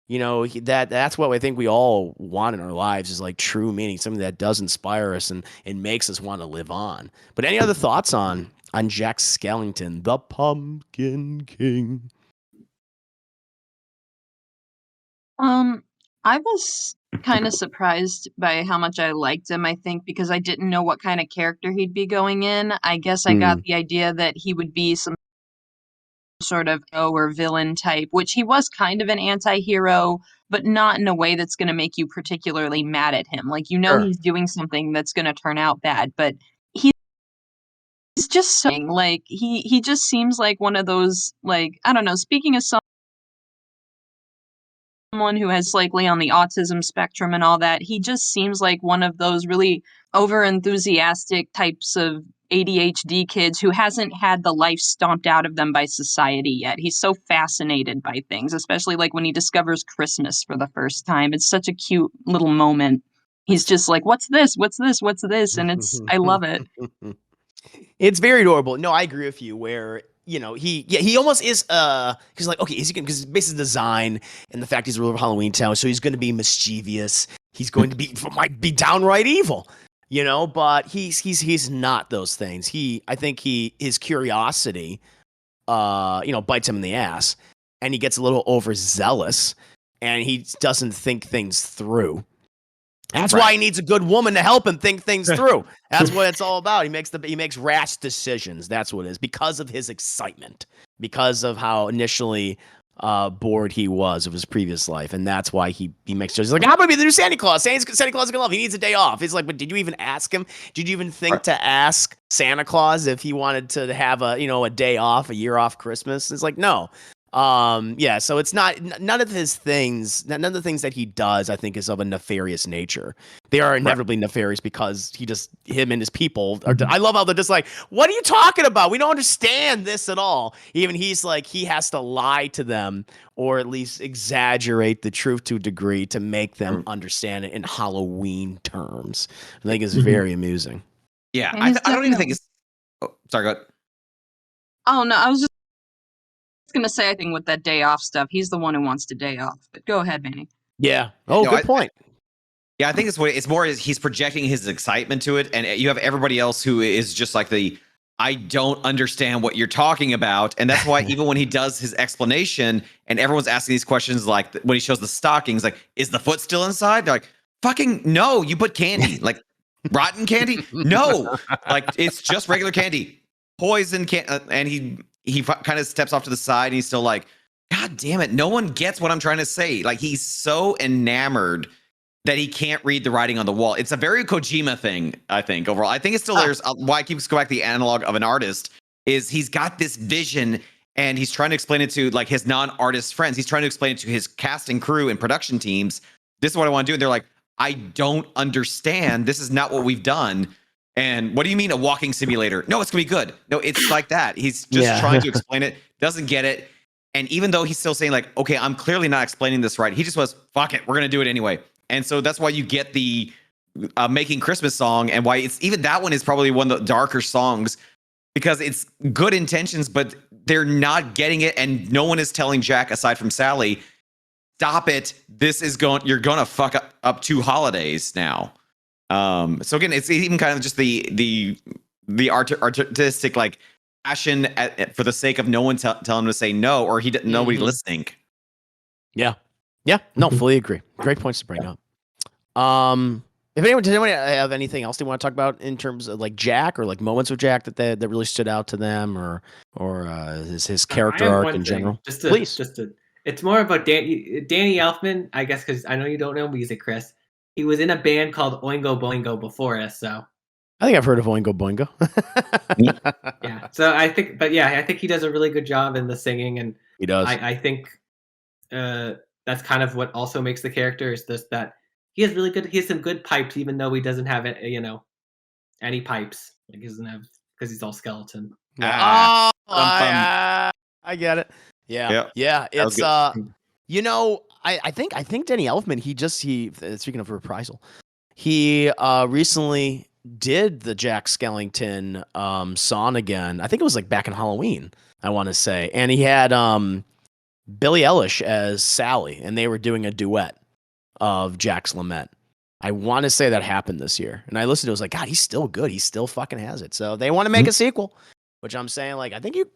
S1: That's what I think we all want in our lives is like true meaning, something that does inspire us and makes us want to live on. But any other thoughts on Jack Skellington, the Pumpkin King?
S5: I was kind of surprised by how much I liked him, I think, because I didn't know what kind of character he'd be going in. I guess I got the idea that he would be some sort of or villain type, which he was kind of an anti-hero, but not in a way that's going to make you particularly mad at him. Like,
S1: Sure.
S5: he's doing something that's going to turn out bad, but he's just so, like, he just seems like one of those, like, I don't know, speaking of someone who has likely on the autism spectrum and all that, he just seems like one of those really over enthusiastic types of ADHD kids who hasn't had the life stomped out of them by society yet. He's so fascinated by things, especially like when he discovers Christmas for the first time. It's such a cute little moment. He's just like, what's this? What's this? What's this? And I love it.
S1: It's very adorable. No, I agree with you where he almost is because like, okay, is he gonna, because basically design and the fact he's a ruler of Halloweentown, so he's going to be mischievous, he's going to be might be downright evil, but he's not those things. I think his curiosity bites him in the ass, and he gets a little overzealous, and he doesn't think things through. That's why he needs a good woman to help him think things through. That's what it's all about. He makes rash decisions. That's what it is, because of his excitement, because of how initially bored he was of his previous life, and that's why he makes choices. He's like, how about be the new Santa Claus? Santa Claus is gonna love him. He needs a day off. He's like, but did you even ask him? Did you even think to ask Santa Claus if he wanted to have a day off, a year off Christmas? It's like, no. So it's none of his things, none of the things that he does, I think, is of a nefarious nature. They are inevitably nefarious because him and his people are, I love how they're just like, what are you talking about? We don't understand this at all. Even he's like, he has to lie to them or at least exaggerate the truth to a degree to make them understand it in Halloween terms. I think it's very amusing.
S2: Yeah. I don't even think it's, sorry, go ahead.
S5: Oh no, I was just gonna say, I think with that day off stuff, he's the one who wants to day off. But go ahead, Manny.
S1: Yeah. Oh, good point.
S2: Yeah, I think it's more he's projecting his excitement to it, and you have everybody else who is just like I don't understand what you're talking about, and that's why even when he does his explanation, and everyone's asking these questions, like when he shows the stockings, like, is the foot still inside? They're like, fucking no, you put candy, like rotten candy? No, like it's just regular candy, poison candy, and he kind of steps off to the side and he's still like, God damn it, no one gets what I'm trying to say. Like, he's so enamored that he can't read the writing on the wall. It's a very Kojima thing, I think, overall. I think it's still there's why I keep going back to the analog of an artist is he's got this vision and he's trying to explain it to like his non-artist friends. He's trying to explain it to his casting crew and production teams. This is what I want to do. And they're like, I don't understand. This is not what we've done. And what do you mean a walking simulator? No, it's going to be good. No, it's like that. He's just trying to explain it, doesn't get it. And even though he's still saying like, okay, I'm clearly not explaining this right. He just was, fuck it, we're going to do it anyway. And so that's why you get the Making Christmas song and why it's even that one is probably one of the darker songs because it's good intentions, but they're not getting it. And no one is telling Jack aside from Sally, stop it. You're going to fuck up 2 holidays now. So again, it's even kind of just the artistic like passion for the sake of no one telling him to say no, or nobody listening.
S1: Yeah, no, fully agree. Great points to bring up. Does anyone have anything else they want to talk about in terms of like Jack or like moments with Jack that really stood out to them, or his character arc in general? Please.
S6: It's more about Danny Elfman, I guess, because I know you don't know music, Chris. He was in a band called Oingo Boingo before us, so.
S1: I think I've heard of Oingo Boingo.
S6: Yeah, so I think he does a really good job in the singing, and
S1: he does.
S6: I think that's kind of what also makes the character is just that he has really good. He has some good pipes, even though he doesn't have it. Any pipes. Like he doesn't have because he's all skeleton.
S1: I get it.
S2: Yep.
S1: Yeah.
S2: That was
S1: It's
S2: good.
S1: I think Danny Elfman. He speaking of reprisal, he recently did the Jack Skellington song again. I think it was like back in Halloween, I want to say, and he had Billie Eilish as Sally, and they were doing a duet of Jack's Lament. I want to say that happened this year, and I listened to it. I was like, God, he's still good. He still fucking has it. So they want to make a sequel, which I'm saying, like, I think you could.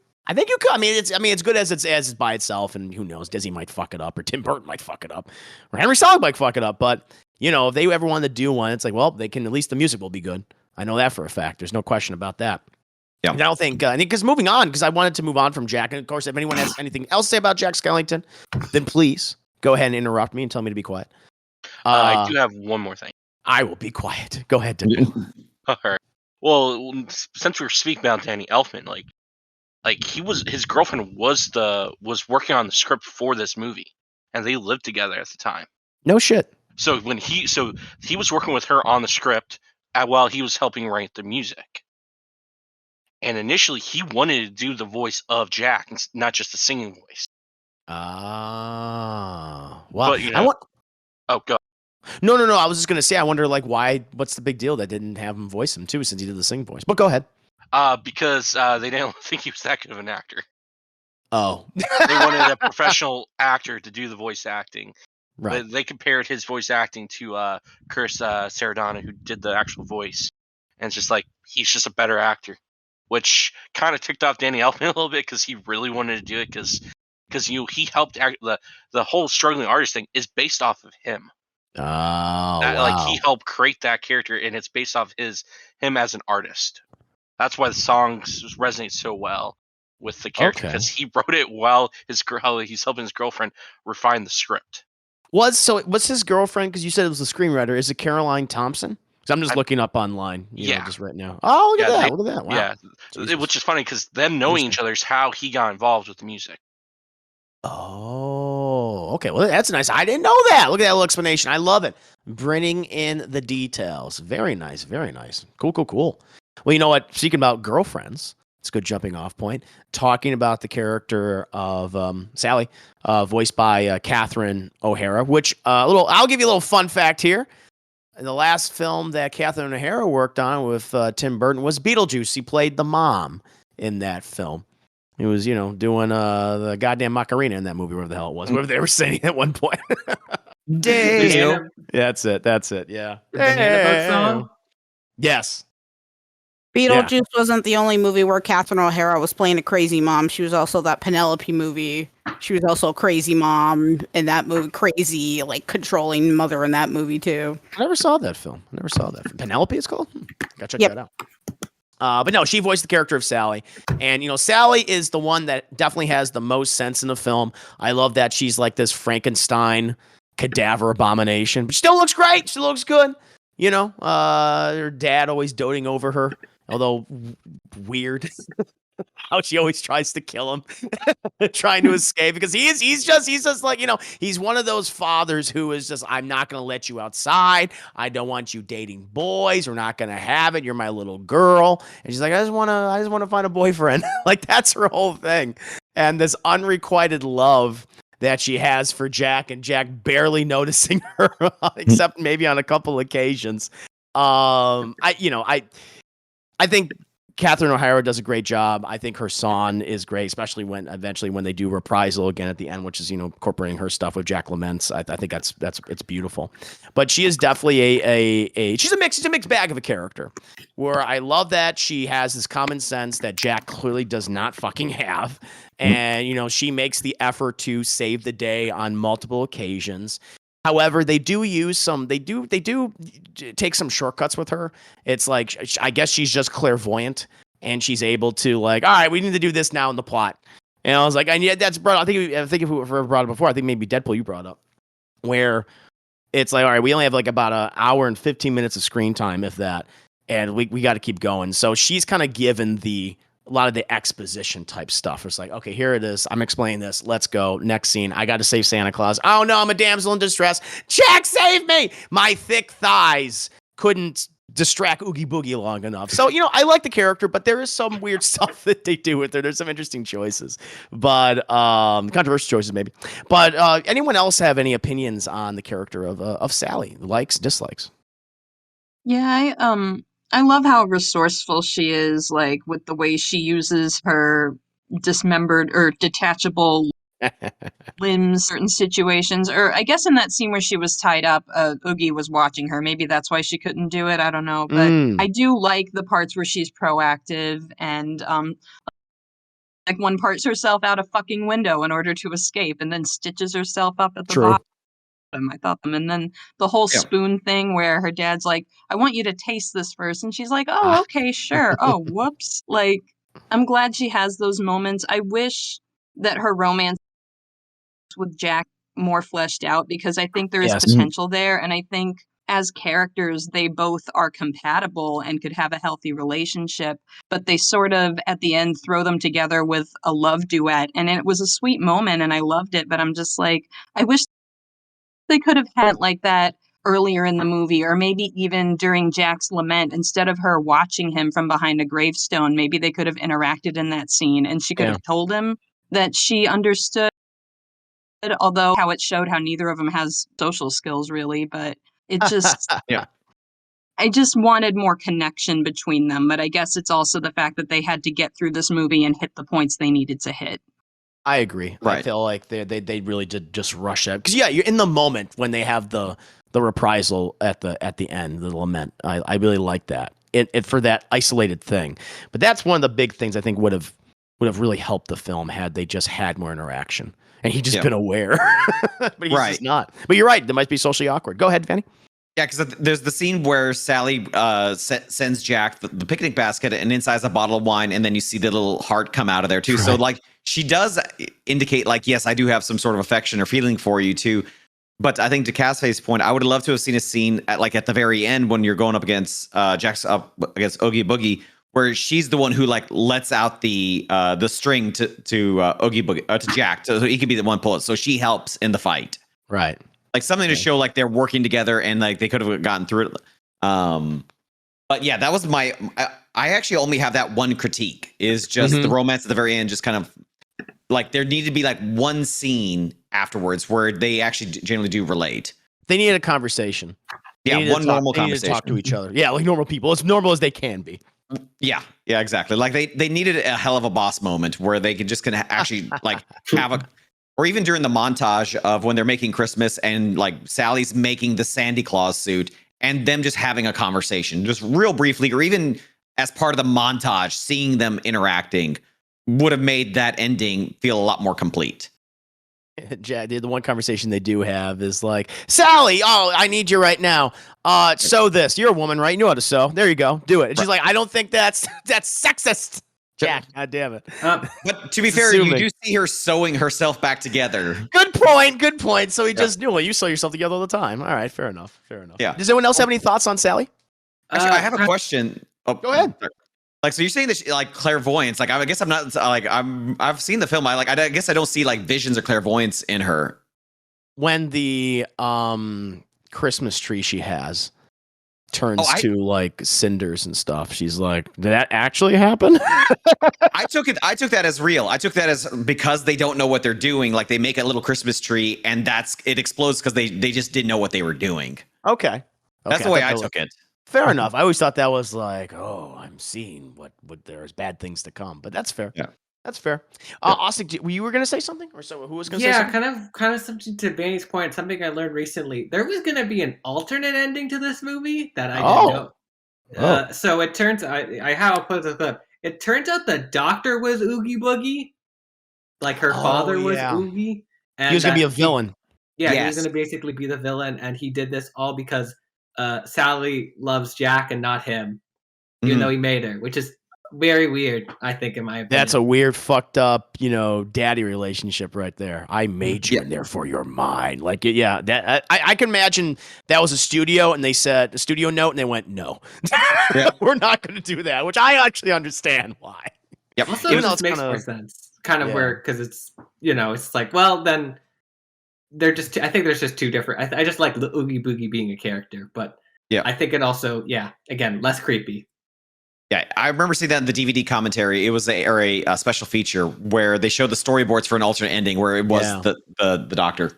S1: I mean, it's good as it's by itself, and who knows, Disney might fuck it up, or Tim Burton might fuck it up, or Henry Selick might fuck it up. But if they ever wanted to do one, it's like, well, they can, at least the music will be good. I know that for a fact. There's no question about that.
S2: Yeah.
S1: And I don't think, because moving on, because I wanted to move on from Jack. And of course, if anyone has anything else to say about Jack Skellington, then please go ahead and interrupt me and tell me to be quiet.
S8: I do have one more thing.
S1: I will be quiet. Go ahead, Tim.
S8: All right. Well, since we were speaking about Danny Elfman, like his girlfriend was working on the script for this movie, and they lived together at the time.
S1: No shit.
S8: So he was working with her on the script while he was helping write the music. And initially, he wanted to do the voice of Jack, not just the singing voice.
S1: Well,
S8: But, oh, go.
S1: No. I was just gonna say, I wonder, like, why? What's the big deal that didn't have him voice him too, since he did the sing voice? But go ahead.
S8: Because they didn't think he was that good of an actor.
S1: Oh,
S8: They wanted a professional actor to do the voice acting.
S1: right.
S8: They compared his voice acting to Chris Sarandon, who did the actual voice, and it's just like he's just a better actor, which kind of ticked off Danny Elfman a little bit because he really wanted to do it because he helped the whole struggling artist thing is based off of him.
S1: Oh, wow.
S8: Like he helped create that character, and it's based off him as an artist. That's why the songs resonate so well with the character, because he wrote it while he's helping his girlfriend refine the script.
S1: What's his girlfriend? Because you said it was the screenwriter. Is it Caroline Thompson? Because I'm just looking up online. Just right now. Oh, look at that! Look at that! Wow.
S8: Yeah, which is funny because them knowing each other is how he got involved with the music.
S1: Oh, okay. Well, that's nice. I didn't know that. Look at that little explanation. I love it. Bringing in the details. Very nice. Very nice. Cool. Well, you know what? Speaking about girlfriends, it's a good jumping off point. Talking about the character of Sally, voiced by Catherine O'Hara, which I'll give you a little fun fact here. The last film that Catherine O'Hara worked on with Tim Burton was Beetlejuice. He played the mom in that film. He was, doing the goddamn Macarena in that movie, whatever the hell it was, whatever they were saying at one point.
S6: Damn.
S1: That's it. Yeah.
S6: The Banana Boat song?
S1: Yes.
S7: Beetlejuice wasn't the only movie where Catherine O'Hara was playing a crazy mom. She was also that Penelope movie. She was also a crazy mom in that movie, crazy, like, controlling mother in that movie, too.
S1: I never saw that film. Penelope, it's called? Gotta check that out. But no, she voiced the character of Sally. And, Sally is the one that definitely has the most sense in the film. I love that she's like this Frankenstein cadaver abomination. But she still looks great. She looks good. Her dad always doting over her. Although weird how she always tries to kill him, trying to escape, because he's just like, he's one of those fathers who is just, I'm not going to let you outside. I don't want you dating boys. We're not going to have it. You're my little girl. And she's like, I just want to find a boyfriend. Like, that's her whole thing. And this unrequited love that she has for Jack, and Jack barely noticing her, except maybe on a couple occasions. I think Catherine O'Hara does a great job. I think her song is great, especially when they do reprisal again at the end, which is, incorporating her stuff with Jack Laments. I think it's beautiful. But she is definitely she's a mixed bag of a character, where I love that she has this common sense that Jack clearly does not fucking have. And, she makes the effort to save the day on multiple occasions. However, they do take some shortcuts with her. It's like, I guess she's just clairvoyant, and she's able to, like, all right, we need to do this now in the plot. And I was like, and yeah, that's brought. I think if we ever brought it before, I think maybe Deadpool you brought up, where it's like, all right, we only have like about an hour and 15 minutes of screen time, if that, and we got to keep going. So she's kind of given the a lot of the exposition type stuff. It's like, okay, here it is. I'm explaining this. Let's go. Next scene. I got to save Santa Claus. Oh no, I'm a damsel in distress. Jack, save me! My thick thighs couldn't distract Oogie Boogie long enough. So, I like the character, but there is some weird stuff that they do with her. There's some interesting choices, but controversial choices maybe. But anyone else have any opinions on the character of Sally? Likes, dislikes?
S5: Yeah, I love how resourceful she is, like with the way she uses her dismembered or detachable limbs, certain situations. Or I guess in that scene where she was tied up, Oogie was watching her. Maybe that's why she couldn't do it. I don't know. But I do like the parts where she's proactive and like one parts herself out a fucking window in order to escape and then stitches herself up at the bottom. I thought them. And then the whole spoon thing where her dad's like, I want you to taste this first. And she's like, oh, okay, sure. Oh, whoops. Like, I'm glad she has those moments. I wish that her romance with Jack more fleshed out because I think there is potential there. And I think as characters, they both are compatible and could have a healthy relationship, but they sort of at the end throw them together with a love duet. And it was a sweet moment and I loved it, but I'm just like, I wish they could have had like that earlier in the movie, or maybe even during Jack's lament, instead of her watching him from behind a gravestone, maybe they could have interacted in that scene and she could have told him that she understood, although how it showed how neither of them has social skills really, but it just, I just wanted more connection between them. But I guess it's also the fact that they had to get through this movie and hit the points they needed to hit.
S1: I agree. Right. I feel like they really did just rush it because you're in the moment when they have the reprisal at the end, the lament. I really like that. It for that isolated thing. But that's one of the big things I think would have really helped the film had they just had more interaction. And he just been aware, but he's just not. But you're right. They might be socially awkward. Go ahead, Vanny.
S2: Yeah, because there's the scene where Sally sends Jack the picnic basket, and inside's a bottle of wine, and then you see the little heart come out of there too. Right. So like she does indicate like, yes, I do have some sort of affection or feeling for you too. But I think to Cassie's point, I would have loved to have seen a scene at the very end when you're going up against Jack's up against Oogie Boogie, where she's the one who like lets out the string to Oogie Boogie to Jack, so he could be the one pull it. So she helps in the fight,
S1: right? Like
S2: something to show like they're working together and like they could have gotten through it. But yeah, that was I actually only have that one critique is just the romance at the very end. Just kind of like there needed to be like one scene afterwards where they actually generally do relate.
S1: They needed a conversation.
S2: Yeah, one normal conversation.
S1: They need to talk to each other. Yeah, like normal people, as normal as they can be.
S2: Yeah, exactly. Like they needed a hell of a boss moment where they could just gonna actually like have a, or even during the montage of when they're making Christmas and like Sally's making the Santa Claus suit and them just having a conversation, just real briefly, or even as part of the montage, seeing them interacting would have made that ending feel a lot more complete.
S1: The one conversation they do have is like, Sally, oh, I need you right now. Sew this. You're a woman, right? You know how to sew. There you go. Do it. And she's like, I don't think that's sexist. Jack, God damn it.
S2: But to be fair, you do see her sewing herself back together.
S1: Good point. So he just knew, well, you sew yourself together all the time. All right, fair enough.
S2: Yeah.
S1: Does anyone else have any thoughts on Sally?
S2: Actually, I have a question.
S1: Oh, go ahead.
S2: Like, so you're saying that like clairvoyance? Like, I guess I'm not like I've seen the film. I guess I don't see like visions or clairvoyance in her.
S1: When the Christmas tree she has turns to like cinders and stuff, she's like, did that actually happen?
S2: I took that as real. I took that as because they don't know what they're doing. Like they make a little Christmas tree and it explodes because they just didn't know what they were doing.
S1: Okay.
S2: That's the way I took it.
S1: Fair enough. I always thought that was like, oh, I'm seeing what there's bad things to come, but that's fair.
S2: Yeah,
S1: that's fair. Austin, you were going to say something, or so? Who was going to say something?
S6: Yeah, kind of something to Vanny's point. Something I learned recently. There was going to be an alternate ending to this movie that I didn't know. So it turns I'll put the clip. It turns out the doctor was Oogie Boogie, like her father was Oogie, and
S1: he was going to be a villain.
S6: He was going to basically be the villain, and he did this all because Sally loves Jack and not him, even though he made her, which is very weird, I think, in my opinion.
S1: That's a weird, fucked up, daddy relationship right there. I made you, and therefore you're mine. Like, that I can imagine that was a studio, and they said a studio note, and they went, no, we're not going to do that, which I actually understand why.
S2: Yep.
S6: Also,
S1: Even
S6: it
S1: though
S6: just
S1: it's
S6: makes
S1: kinda-
S6: more sense. Kind of
S1: Yeah.
S6: where, because it's, it's like, well, then they're just, I think there's just two different, I just like the Oogie Boogie being a character, but
S2: Yeah.
S6: I think it also, again, less creepy.
S2: Yeah, I remember seeing that in the DVD commentary. It was a special feature where they showed the storyboards for an alternate ending where it was the doctor.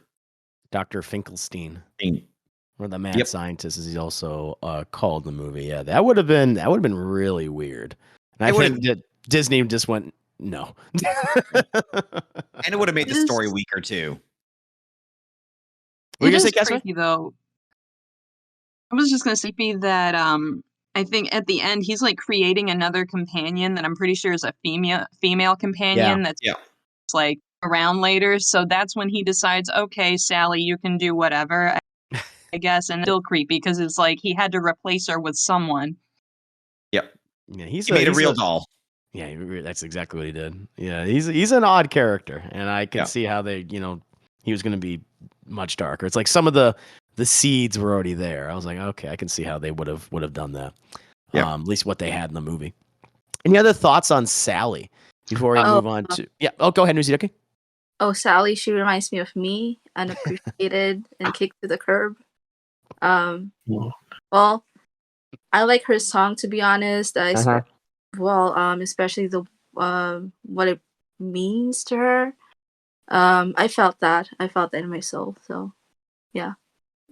S1: Dr. Finkelstein.
S2: Thing.
S1: Or the mad scientist, as he's also called in the movie. Yeah, that would have been really weird. And I think that Disney just went no.
S2: And it would have made the story weaker too.
S1: What were you
S5: It
S1: gonna
S5: is
S1: say, Casper?
S5: creepy though. I was just gonna say that I think at the end he's like creating another companion that I'm pretty sure is a female companion that's like around later. So that's when he decides, okay, Sally, you can do whatever, I guess, and still creepy because it's like he had to replace her with someone.
S2: Yep.
S1: Yeah,
S2: he made a real doll.
S1: Yeah, that's exactly what he did. Yeah, he's an odd character, and I can see how they, he was going to be much darker. It's like some of the seeds were already there. I was like, okay, I can see how they would have done that. Yeah. At least what they had in the movie. Any other thoughts on Sally before we move on to? Yeah. Oh, go ahead, Nuziaki.
S3: Oh, Sally, she reminds me of me, unappreciated and kicked to the curb. Well, I like her song, to be honest. Especially the what it means to her. I felt that in my soul. So, yeah.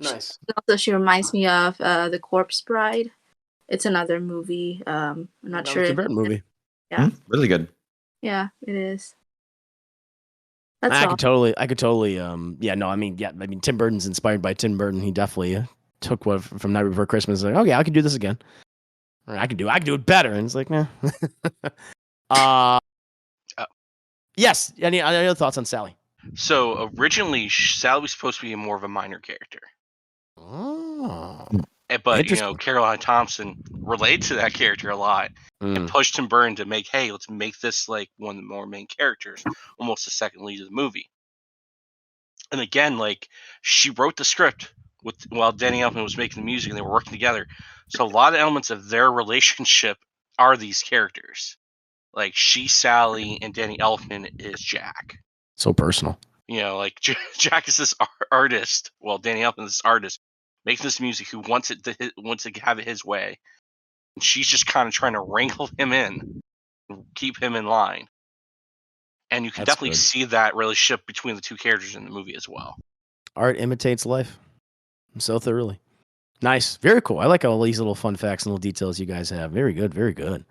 S1: Nice.
S3: Also, she reminds me of The Corpse Bride. It's another movie. I'm not sure.
S1: It's a Burton movie.
S3: Yeah.
S2: Really good.
S3: Yeah, it is. That's
S1: I
S3: all.
S1: could totally. Tim Burton's inspired by Tim Burton. He definitely took what from Night Before Christmas. Like, okay, I can do this again. Or I can do it better. And it's like, nah. Yes. Any other thoughts on Sally?
S8: So originally, Sally was supposed to be more of a minor character.
S1: Oh.
S8: But Caroline Thompson related to that character a lot and pushed Tim Burton to let's make this like one of the more main characters, almost the second lead of the movie. And again, like she wrote the script while Danny Elfman was making the music, and they were working together. So a lot of elements of their relationship are these characters. Like she's Sally and Danny Elfman is Jack.
S1: So personal.
S8: Like Jack is this artist. Well, Danny Elfman is this artist making this music who wants to have it his way. And she's just kind of trying to wrangle him in and keep him in line. And you can definitely see that relationship between the two characters in the movie as well.
S1: Art imitates life so thoroughly. Nice. Very cool. I like all these little fun facts and little details you guys have. Very good. Very good.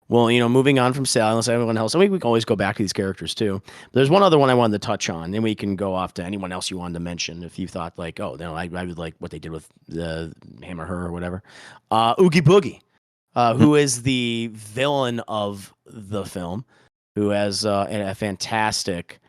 S1: Well, moving on from Sally, unless anyone else, we can always go back to these characters too. But there's one other one I wanted to touch on, and we can go off to anyone else you wanted to mention if you thought like, I would like what they did with him or her or whatever. Oogie Boogie, who is the villain of the film, who has a fantastic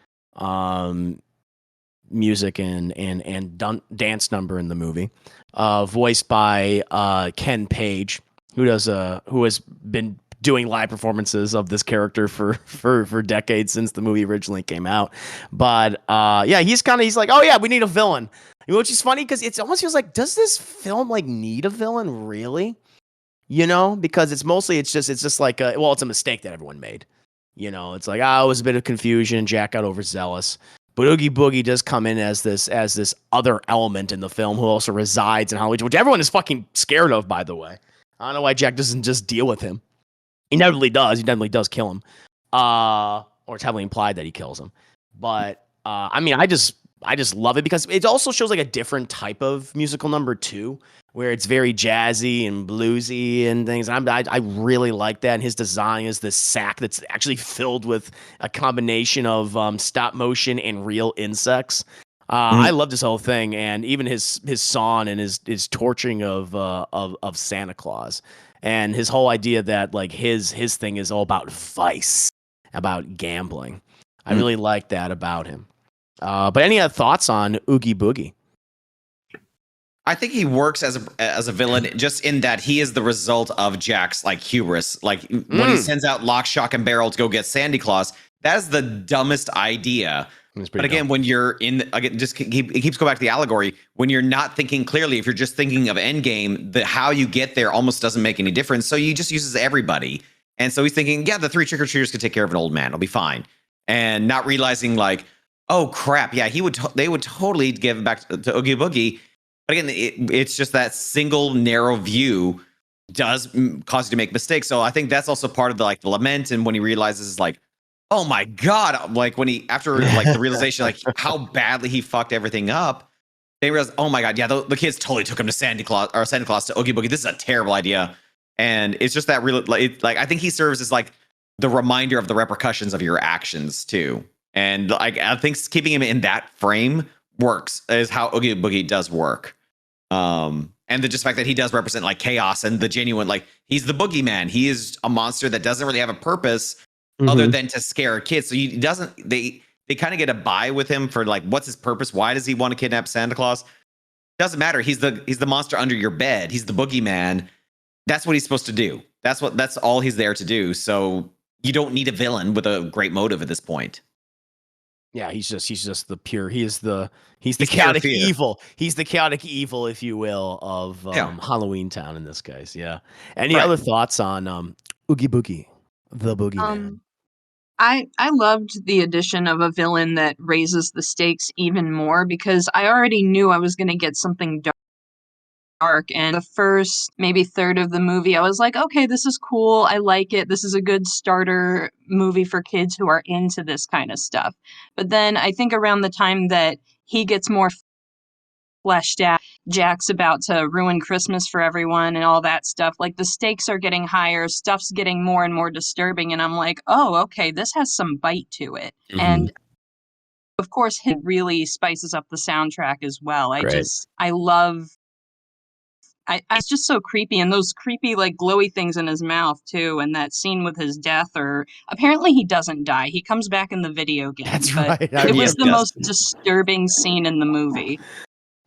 S1: music and dance number in the movie, voiced by Ken Page, who has been doing live performances of this character for decades since the movie originally came out. But he's like, oh yeah, we need a villain, which is funny because it almost feels like, does this film like need a villain really? Because it's just like it's a mistake that everyone made. It's like, it was a bit of confusion. Jack got overzealous. But Oogie Boogie does come in as this other element in the film who also resides in Hollywood, which everyone is fucking scared of, by the way. I don't know why Jack doesn't just deal with him. He inevitably does. He definitely does kill him. Or it's heavily implied that he kills him. But, I just love it because it also shows like a different type of musical number too, where it's very jazzy and bluesy and things. And I really like that. And his design is this sack that's actually filled with a combination of stop motion and real insects. I love this whole thing, and even his song and his torturing of Santa Claus, and his whole idea that like his thing is all about vice, about gambling. I really like that about him. But any other thoughts on Oogie Boogie?
S2: I think he works as a villain just in that he is the result of Jack's like hubris. Like when he sends out Lock, Shock, and Barrel to go get Santa Claus, that is the dumbest idea. But again, when you're it keeps going back to the allegory. When you're not thinking clearly, if you're just thinking of Endgame, how you get there almost doesn't make any difference. So he just uses everybody. And so he's thinking, yeah, the 3 trick-or-treaters could take care of an old man. It'll be fine. And not realizing like, oh crap, yeah, they would totally give it back to Oogie Boogie. But again, it's just that single narrow view does cause you to make mistakes. So I think that's also part of the lament. And when he realizes like, oh my God, like when he, after like the realization, like how badly he fucked everything up, they realize, oh my God, yeah, the kids totally took him to Santa Claus to Oogie Boogie. This is a terrible idea. And it's just that really, like I think he serves as like the reminder of the repercussions of your actions too. And like I think keeping him in that frame works, is how Oogie Boogie does work. And the just fact that he does represent like chaos and the genuine, like he's the boogeyman. He is a monster that doesn't really have a purpose other than to scare kids. So he doesn't. They kind of get a buy with him for like, what's his purpose? Why does he want to kidnap Santa Claus? Doesn't matter. He's the monster under your bed. He's the boogeyman. That's what he's supposed to do. That's all he's there to do. So you don't need a villain with a great motive at this point.
S1: Yeah, he's just the pure. He's the chaotic evil. He's the chaotic evil, if you will, of Halloweentown in this case. Yeah. Any other thoughts on Oogie Boogie, the boogeyman?
S5: I loved the addition of a villain that raises the stakes even more, because I already knew I was going to get something dark. And the first maybe third of the movie, I was like, okay, this is cool. I like it. This is a good starter movie for kids who are into this kind of stuff. But then I think around the time that he gets more fleshed out, Jack's about to ruin Christmas for everyone and all that stuff. Like the stakes are getting higher, stuff's getting more and more disturbing. And I'm like, oh, okay, this has some bite to it. Mm-hmm. And of course, it really spices up the soundtrack as well. I love. It's just so creepy, and those creepy, like, glowy things in his mouth, too, and that scene with his death, or apparently he doesn't die. He comes back in the video game.
S1: That's right.
S5: It was the most disturbing scene in the movie.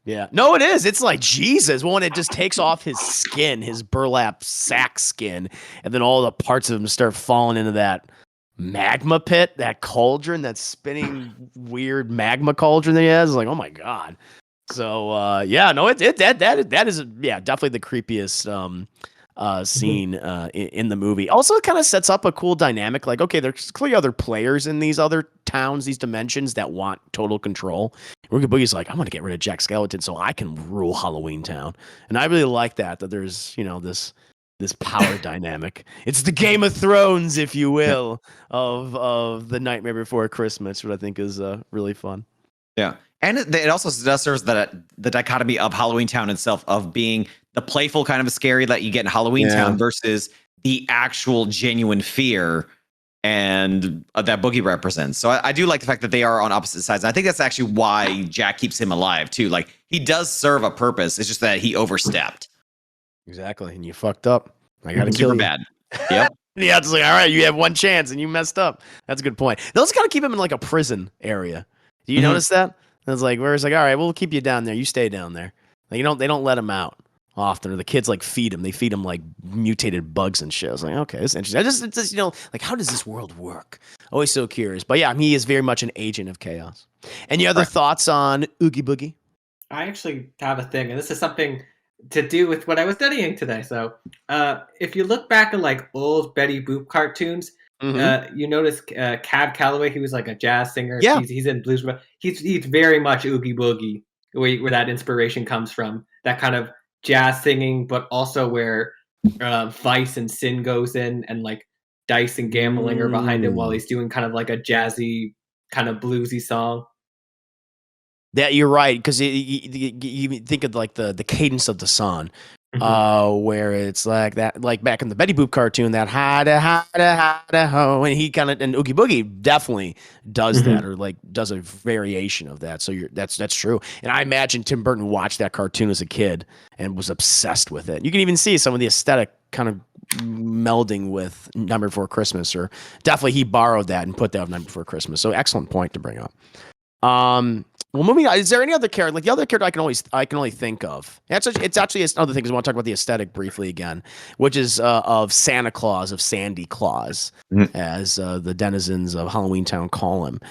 S1: Yeah. No, it is. It's like Jesus. When it just takes off his skin, his burlap sack skin, and then all the parts of him start falling into that magma pit, that cauldron, that spinning weird magma cauldron that he has. Like, oh my God. So that is definitely the creepiest scene in the movie. Also, it kind of sets up a cool dynamic. Like, okay, there's clearly other players in these other towns, these dimensions that want total control. Oogie Boogie's like, I'm gonna get rid of Jack Skellington so I can rule Halloweentown, and I really like that there's this power dynamic. It's the Game of Thrones, if you will, of the Nightmare Before Christmas, which I think is really fun.
S2: Yeah. And it also does serve the dichotomy of Halloweentown itself, of being the playful kind of scary that you get in Halloweentown versus the actual genuine fear and that Boogie represents. So I do like the fact that they are on opposite sides. And I think that's actually why Jack keeps him alive too. Like he does serve a purpose. It's just that he overstepped.
S1: Exactly. And you fucked up. I got to kill you.
S2: Bad. Yep.
S1: Yeah. It's like, all right, you have one chance and you messed up. That's a good point. Those kind of keep him in like a prison area. Do you notice that? It's like, where it's like, all right, we'll keep you down there. You stay down there. Like, they don't let him out often, or the kids like feed him. They feed him like mutated bugs and shit. I was like, okay, that's interesting. It's just like, how does this world work? Always so curious. But yeah, he is very much an agent of chaos. Any other thoughts on Oogie Boogie?
S6: I actually have a thing, and this is something to do with what I was studying today. So, if you look back at like old Betty Boop cartoons. You notice Cab Calloway, he was like a jazz singer.
S1: Yeah.
S6: He's in blues. He's very much Oogie Boogie, where that inspiration comes from. That kind of jazz singing, but also where vice and sin goes in, and like dice and gambling are behind him while he's doing kind of like a jazzy, kind of bluesy song.
S1: That you're right, because you think of like the cadence of the song. Where it's like that, like back in the Betty Boop cartoon, that ha-da ho, and he kind of, and Oogie Boogie definitely does that, or like does a variation of that. So that's true. And I imagine Tim Burton watched that cartoon as a kid and was obsessed with it. You can even see some of the aesthetic kind of melding with Nightmare Before Christmas, or definitely he borrowed that and put that on Nightmare Before Christmas. So excellent point to bring up. Well, moving on, is there any other character? Like the other character I can only think of. It's actually another thing, because I want to talk about the aesthetic briefly again, which is of Santa Claus, of Sandy Claus, as the denizens of Halloweentown call him.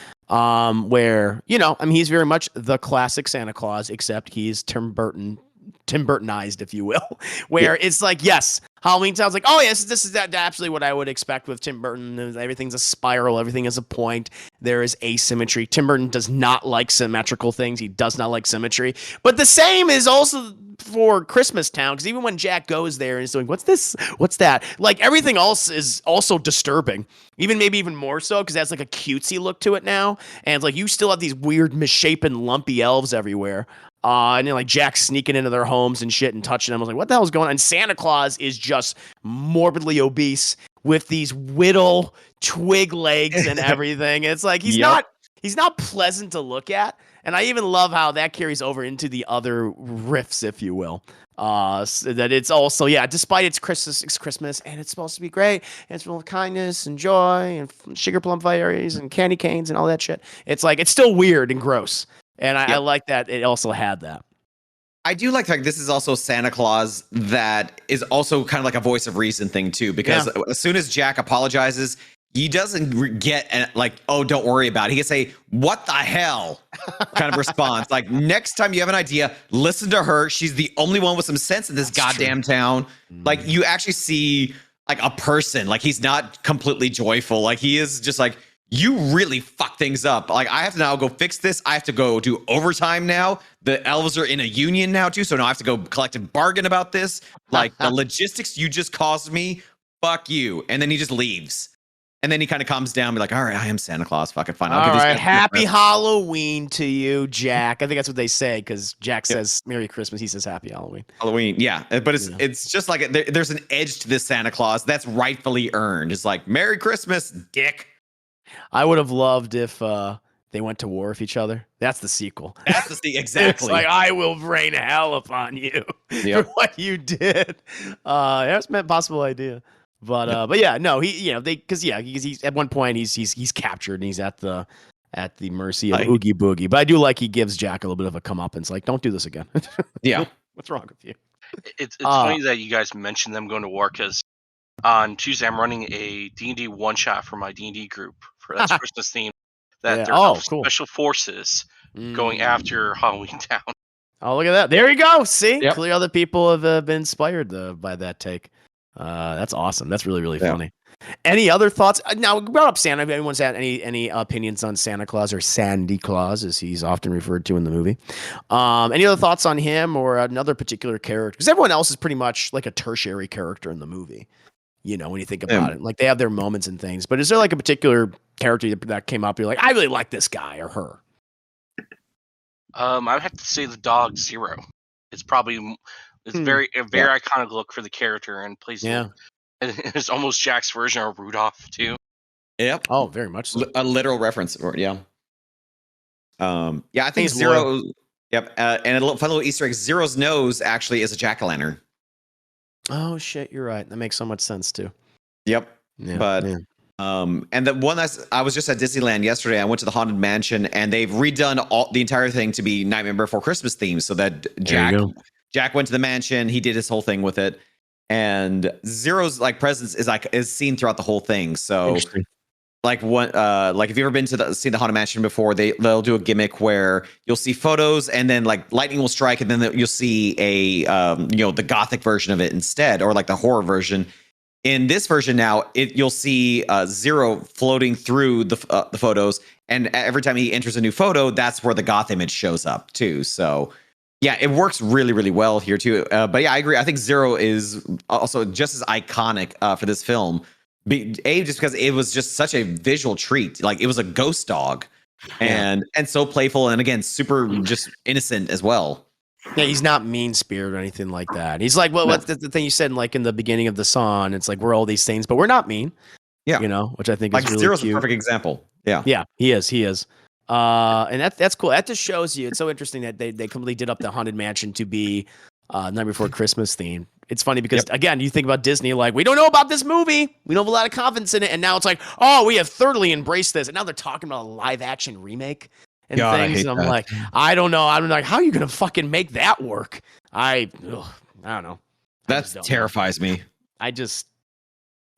S1: Where he's very much the classic Santa Claus, except he's Tim Burton Tim Burtonized, if you will, where it's like, yes, Halloweentown's like, oh yes, this is absolutely what I would expect with Tim Burton. Everything's a spiral, everything is a point. There is asymmetry. Tim Burton does not like symmetrical things. He does not like symmetry. But the same is also for Christmastown, because even when Jack goes there and he's doing, what's this? What's that? Like everything else is also disturbing. Maybe even more so, because that's like a cutesy look to it now. And it's like you still have these weird misshapen lumpy elves everywhere. And then like Jack sneaking into their homes and shit and touching them. I was like, what the hell is going on? And Santa Claus is just morbidly obese with these whittle twig legs and everything. It's like he's not pleasant to look at. And I even love how that carries over into the other riffs, if you will. So that it's also, despite it's Christmas and it's supposed to be great. And it's full of kindness and joy and sugar plum fairies and candy canes and all that shit. It's like, it's still weird and gross. And I like that it also had that.
S2: I do like the fact this is also Santa Claus that is also kind of like a voice of reason thing too, because as soon as Jack apologizes, he doesn't get like, oh, don't worry about it. He can say, what the hell kind of response. Like next time you have an idea, listen to her. She's the only one with some sense in this goddamn town. Like you actually see like a person, like he's not completely joyful. Like he is just like, you really fuck things up. Like I have to now go fix this. I have to go do overtime now. The elves are in a union now too. So now I have to go collect and bargain about this. Like the logistics you just caused me. Fuck you. And then he just leaves. And then he kind of calms down and be like, all right, I am Santa Claus. Fucking fine.
S1: All right. Happy Halloween to you, Jack. I think that's what they say because Jack says Merry Christmas. He says Happy Halloween.
S2: Halloween. Yeah. But it's just like there's an edge to this Santa Claus that's rightfully earned. It's like, Merry Christmas, dick.
S1: I would have loved if they went to war with each other. That's the sequel.
S2: That's the sequel. Exactly.
S1: It's like, I will rain hell upon you for what you did. That's a possible idea. But yeah, no, he's at one point he's captured and he's at the mercy of Oogie Boogie. But I do like he gives Jack a little bit of a comeuppance, like, don't do this again.
S2: Yeah.
S1: What's wrong with you?
S8: It's funny that you guys mentioned them going to war because on Tuesday I'm running a D&D one shot for my D&D group for that's Christmas theme. That they're special forces going after Halloweentown.
S1: Oh, look at that! There you go. See, clearly other people have been inspired by that take. That's awesome. That's really, really funny. Any other thoughts? Now, we brought up Santa. If anyone's had any opinions on Santa Claus or Sandy Claus, as he's often referred to in the movie. Any other thoughts on him or another particular character? Because everyone else is pretty much like a tertiary character in the movie. You know, when you think about it, like they have their moments and things. But is there like a particular character that came up? You're like, I really like this guy or her.
S8: I would have to say the dog Zero. It's probably very iconic look for the character and plays. Yeah, it's almost Jack's version of Rudolph too.
S2: Yep.
S1: Oh, very much so.
S2: A literal reference. I think Zero. Yep. And a fun little Easter egg. Zero's nose actually is a jack-o'-lantern.
S1: Oh shit, you're right. That makes so much sense too.
S2: Yep. Yeah, and the one I was just at Disneyland yesterday. I went to the Haunted Mansion and they've redone the entire thing to be Nightmare Before Christmas themed. So that Jack went to the mansion, he did his whole thing with it. And Zero's like presence is seen throughout the whole thing. So like if you've ever been to seen the Haunted Mansion before, they'll do a gimmick where you'll see photos and then like lightning will strike and then you'll see a the gothic version of it instead, or like the horror version. In this version now, you'll see Zero floating through the photos, and every time he enters a new photo, that's where the goth image shows up too. So yeah, it works really, really well here too. But yeah, I agree. I think Zero is also just as iconic for this film. Just because it was just such a visual treat. Like it was a ghost dog and so playful and again super just innocent as well.
S1: Yeah, he's not mean-spirited or anything like that. He's like, well, what's the thing you said in the beginning of the song? It's like we're all these things, but we're not mean. Yeah, which I think is really
S2: Zero's
S1: cute.
S2: a perfect example. Yeah,
S1: he is. And that's cool. That just shows you. It's so interesting that they completely did up the Haunted Mansion to be Night Before Christmas theme. It's funny because again, you think about Disney, like we don't know about this movie, we don't have a lot of confidence in it, and now it's like, oh, we have thoroughly embraced this, and now they're talking about a live action remake and things. And I'm like, I don't know. I'm like, how are you gonna fucking make that work? I don't know.
S2: That terrifies me.
S1: I don't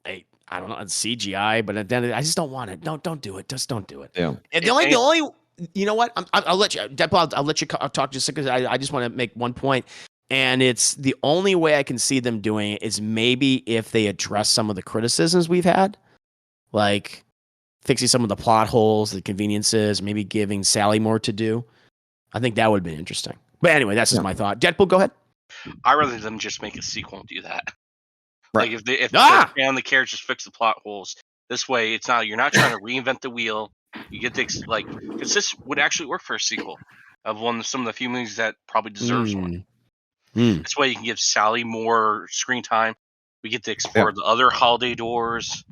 S1: know. It's CGI, but then I just don't want it. Don't do it. Just don't do it.
S2: Yeah.
S1: And the only, you know what? I'll let you. Deadpool, I'll let you talk just because I just want to make one point. And it's the only way I can see them doing it is maybe if they address some of the criticisms we've had, like fixing some of the plot holes, the conveniences, maybe giving Sally more to do. I think that would have been interesting. But anyway, that's just my thought. Deadpool, go ahead.
S8: I'd rather them just make a sequel and do that.
S2: Right.
S8: Like if they're the characters fix the plot holes. This way, it's not you're not trying to reinvent the wheel. You get because this would actually work for a sequel of some of the few movies that probably deserves one. This way, you can give Sally more screen time. We get to explore the other holiday doors.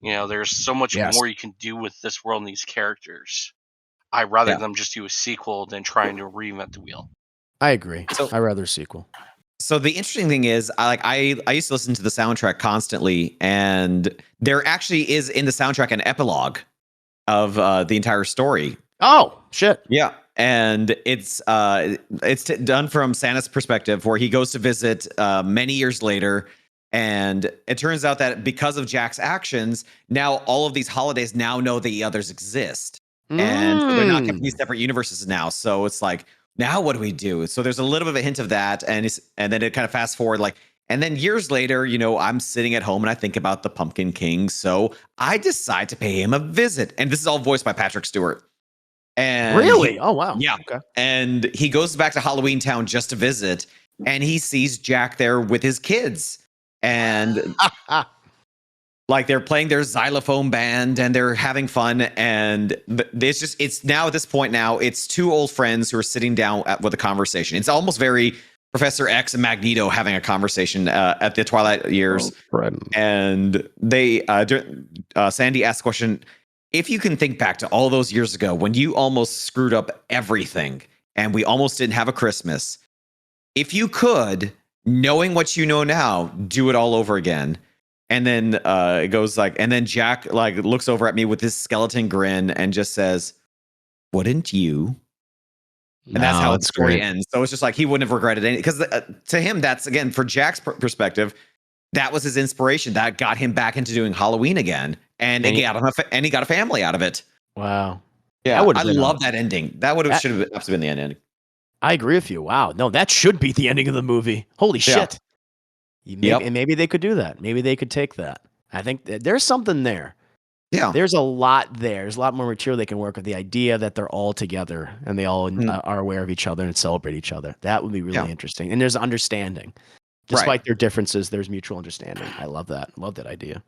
S8: You know, there's so much more you can do with this world and these characters. I'd rather them just do a sequel than trying to reinvent the wheel.
S1: I agree. I'd rather a sequel.
S2: So the interesting thing is, I used to listen to the soundtrack constantly, and there actually is in the soundtrack an epilogue of the entire story.
S1: Oh shit!
S2: Yeah, and it's done from Santa's perspective, where he goes to visit many years later, and it turns out that because of Jack's actions, now all of these holidays now know the others exist, and so they're not kept in these separate universes now. So it's like, now what do we do? So there's a little bit of a hint of that, and then it kind of fast forward and then years later, I'm sitting at home and I think about the Pumpkin King, so I decide to pay him a visit, and this is all voiced by Patrick Stewart. And
S1: really? Oh wow.
S2: Yeah. Okay. And he goes back to Halloweentown just to visit, and he sees Jack there with his kids, and they're playing their xylophone band and they're having fun. And it's now at this point it's two old friends who are sitting down with a conversation. It's almost very Professor X and Magneto having a conversation at the Twilight years. And they, Sandy asked the question, if you can think back to all those years ago when you almost screwed up everything and we almost didn't have a Christmas, if you could, knowing what you know now, do it all over again. And then it goes and then Jack looks over at me with this skeleton grin and just says, "Wouldn't you?" And that's how the story ends. So it's just he wouldn't have regretted anything, because to him, that's, again, for Jack's perspective, that was his inspiration. That got him back into doing Halloween again, and he got a family out of it.
S1: Wow.
S2: Yeah, I love that ending. That should have absolutely been the ending.
S1: I agree with you. Wow. No, that should be the ending of the movie. Holy shit. And maybe they could do that. Maybe they could take that. I think there's something there.
S2: Yeah.
S1: There's a lot there. There's a lot more material they can work with. The idea that they're all together and they all are aware of each other and celebrate each other. That would be really interesting. And there's understanding. Despite their differences, there's mutual understanding. I love that. Love that idea.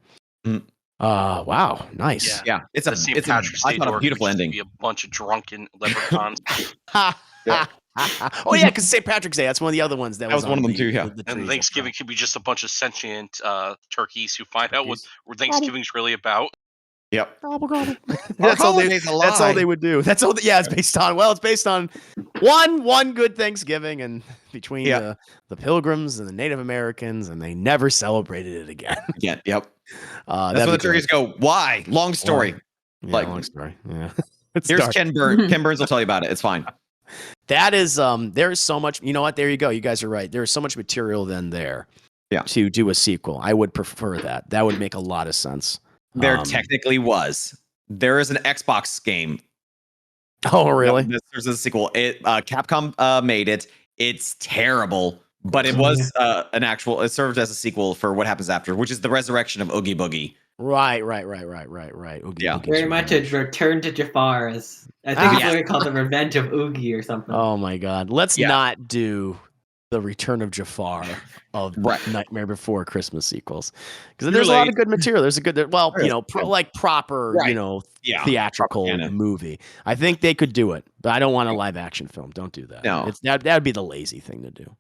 S1: Wow. Nice.
S2: Yeah. It's a beautiful ending.
S8: Be a bunch of drunken leprechauns.
S1: Oh yeah, because St. Patrick's Day, that's one of the other ones that was
S2: one of them too. Yeah,
S8: and Thanksgiving could be just a bunch of sentient turkeys who find out what Thanksgiving's really about.
S2: Yep.
S1: That's all they would do. That's all. It's based on. Well, it's based on one good Thanksgiving, and between the Pilgrims and the Native Americans, and they never celebrated it again.
S2: Yeah. Yep. That's where the turkeys go. Why? Long story.
S1: Why? Long story. Yeah.
S2: Here's dark. Ken Burns. Ken Burns will tell you about it. It's fine.
S1: That is, there is so much, you know what? There you go. You guys are right. There is so much material then there to do a sequel. I would prefer that. That would make a lot of sense.
S2: There technically was. There is an Xbox game.
S1: Oh, really?
S2: There's a sequel. Capcom made it. It's terrible, but it was it served as a sequel for what happens after, which is the resurrection of Oogie Boogie.
S1: Right. Oogie Boogie's
S6: very much a return to Jafar. I think it's what we call the Revenge of Oogie or something.
S1: Oh my God! Let's not do the Return of Jafar of Nightmare Before Christmas sequels, because there's a lot of good material. There's a good, proper, theatrical movie. I think they could do it, but I don't want a live action film. Don't do that.
S2: No,
S1: that would be the lazy thing to do.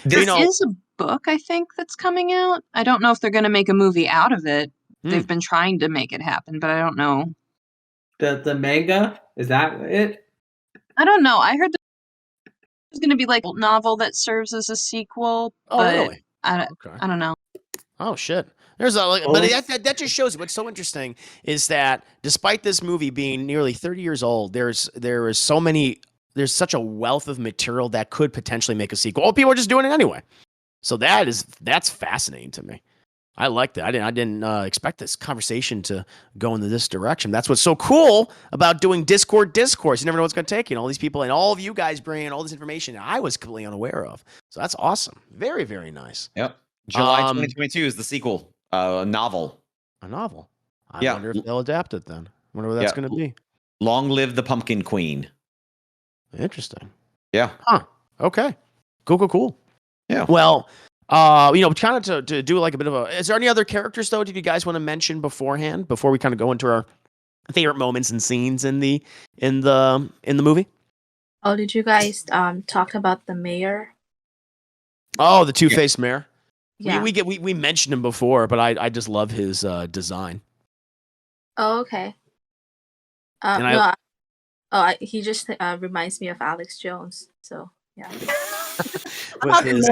S5: This is a book, I think, that's coming out. I don't know if they're going to make a movie out of it. They've been trying to make it happen, but I don't know.
S6: The manga? Is that it?
S5: I don't know. I heard there's going to be a novel that serves as a sequel. But
S1: really?
S5: I don't know.
S1: Oh shit! There's but that just shows what's so interesting is that despite this movie being nearly 30 years old, there's such a wealth of material that could potentially make a sequel. Oh, people are just doing it anyway. So that's fascinating to me. I like that. I didn't expect this conversation to go into this direction. That's what's so cool about doing Discourse. You never know what's going to take you. And all these people and all of you guys bring in all this information that I was completely unaware of. So that's awesome. Very, very nice.
S2: Yep. July 2022 is the sequel, novel.
S1: A novel. I wonder if they'll adapt it then. I wonder what that's going to be.
S2: Long Live the Pumpkin Queen.
S1: Interesting.
S2: Yeah.
S1: Huh. Okay. Cool.
S2: Yeah.
S1: Well, kind of to do like a bit of a. Is there any other characters though? Did you guys want to mention beforehand before we kind of go into our favorite moments and scenes in the movie?
S3: Oh, did you guys talk about the mayor?
S1: Oh, the two-faced mayor.
S3: Yeah.
S1: We mentioned him before, but I just love his design.
S3: Oh, okay. He just reminds me of Alex Jones. So yeah.
S7: With his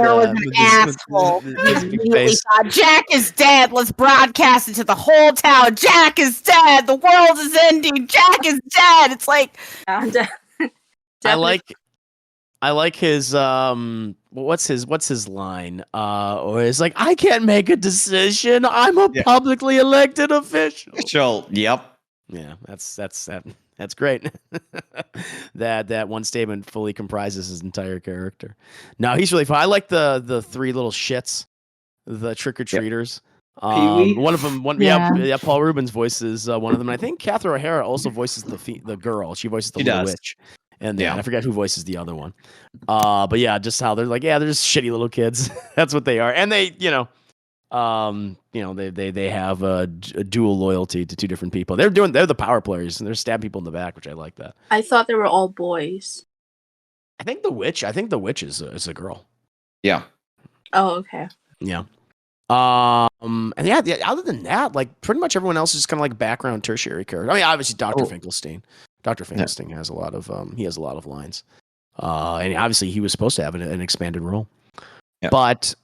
S7: asshole. Immediately thought, Jack is dead. Let's broadcast it to the whole town. Jack is dead. The world is ending. Jack is dead. It's like
S1: I like his what's his line? Or it's like, I can't make a decision. I'm a publicly elected official.
S2: Yep.
S1: Yeah, that's great. that one statement fully comprises his entire character. No, he's really fun. I like the three little shits, the trick-or-treaters. One of them, Paul Rubens voices one of them. And I think Catherine O'Hara also voices the girl. She voices the little witch. And I forget who voices the other one. But yeah, just how they're like, they're just shitty little kids. That's what they are. And they, they have a dual loyalty to two different people. They're the power players and they're stabbing people in the back, which I like that.
S3: I thought they were all boys.
S1: I think the witch is a girl.
S2: Yeah.
S3: Oh, okay.
S1: Yeah. And other than that, like pretty much everyone else is kind of like background tertiary character. I mean, obviously Dr. Finkelstein. Dr. Finkelstein has a lot of lines. And obviously he was supposed to have an expanded role. Yep. But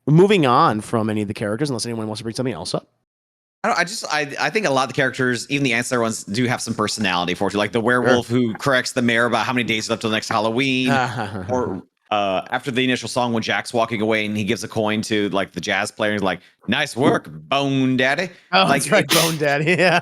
S1: moving on from any of the characters, unless anyone wants to bring something else up.
S2: I think a lot of the characters, even the ancillary ones, do have some personality for it. Like the werewolf who corrects the mayor about how many days left till next Halloween, or after the initial song when Jack's walking away and he gives a coin to like the jazz player, and he's like, "Nice work, Bone Daddy."
S1: Oh,
S2: like,
S1: that's right, Bone Daddy. Yeah.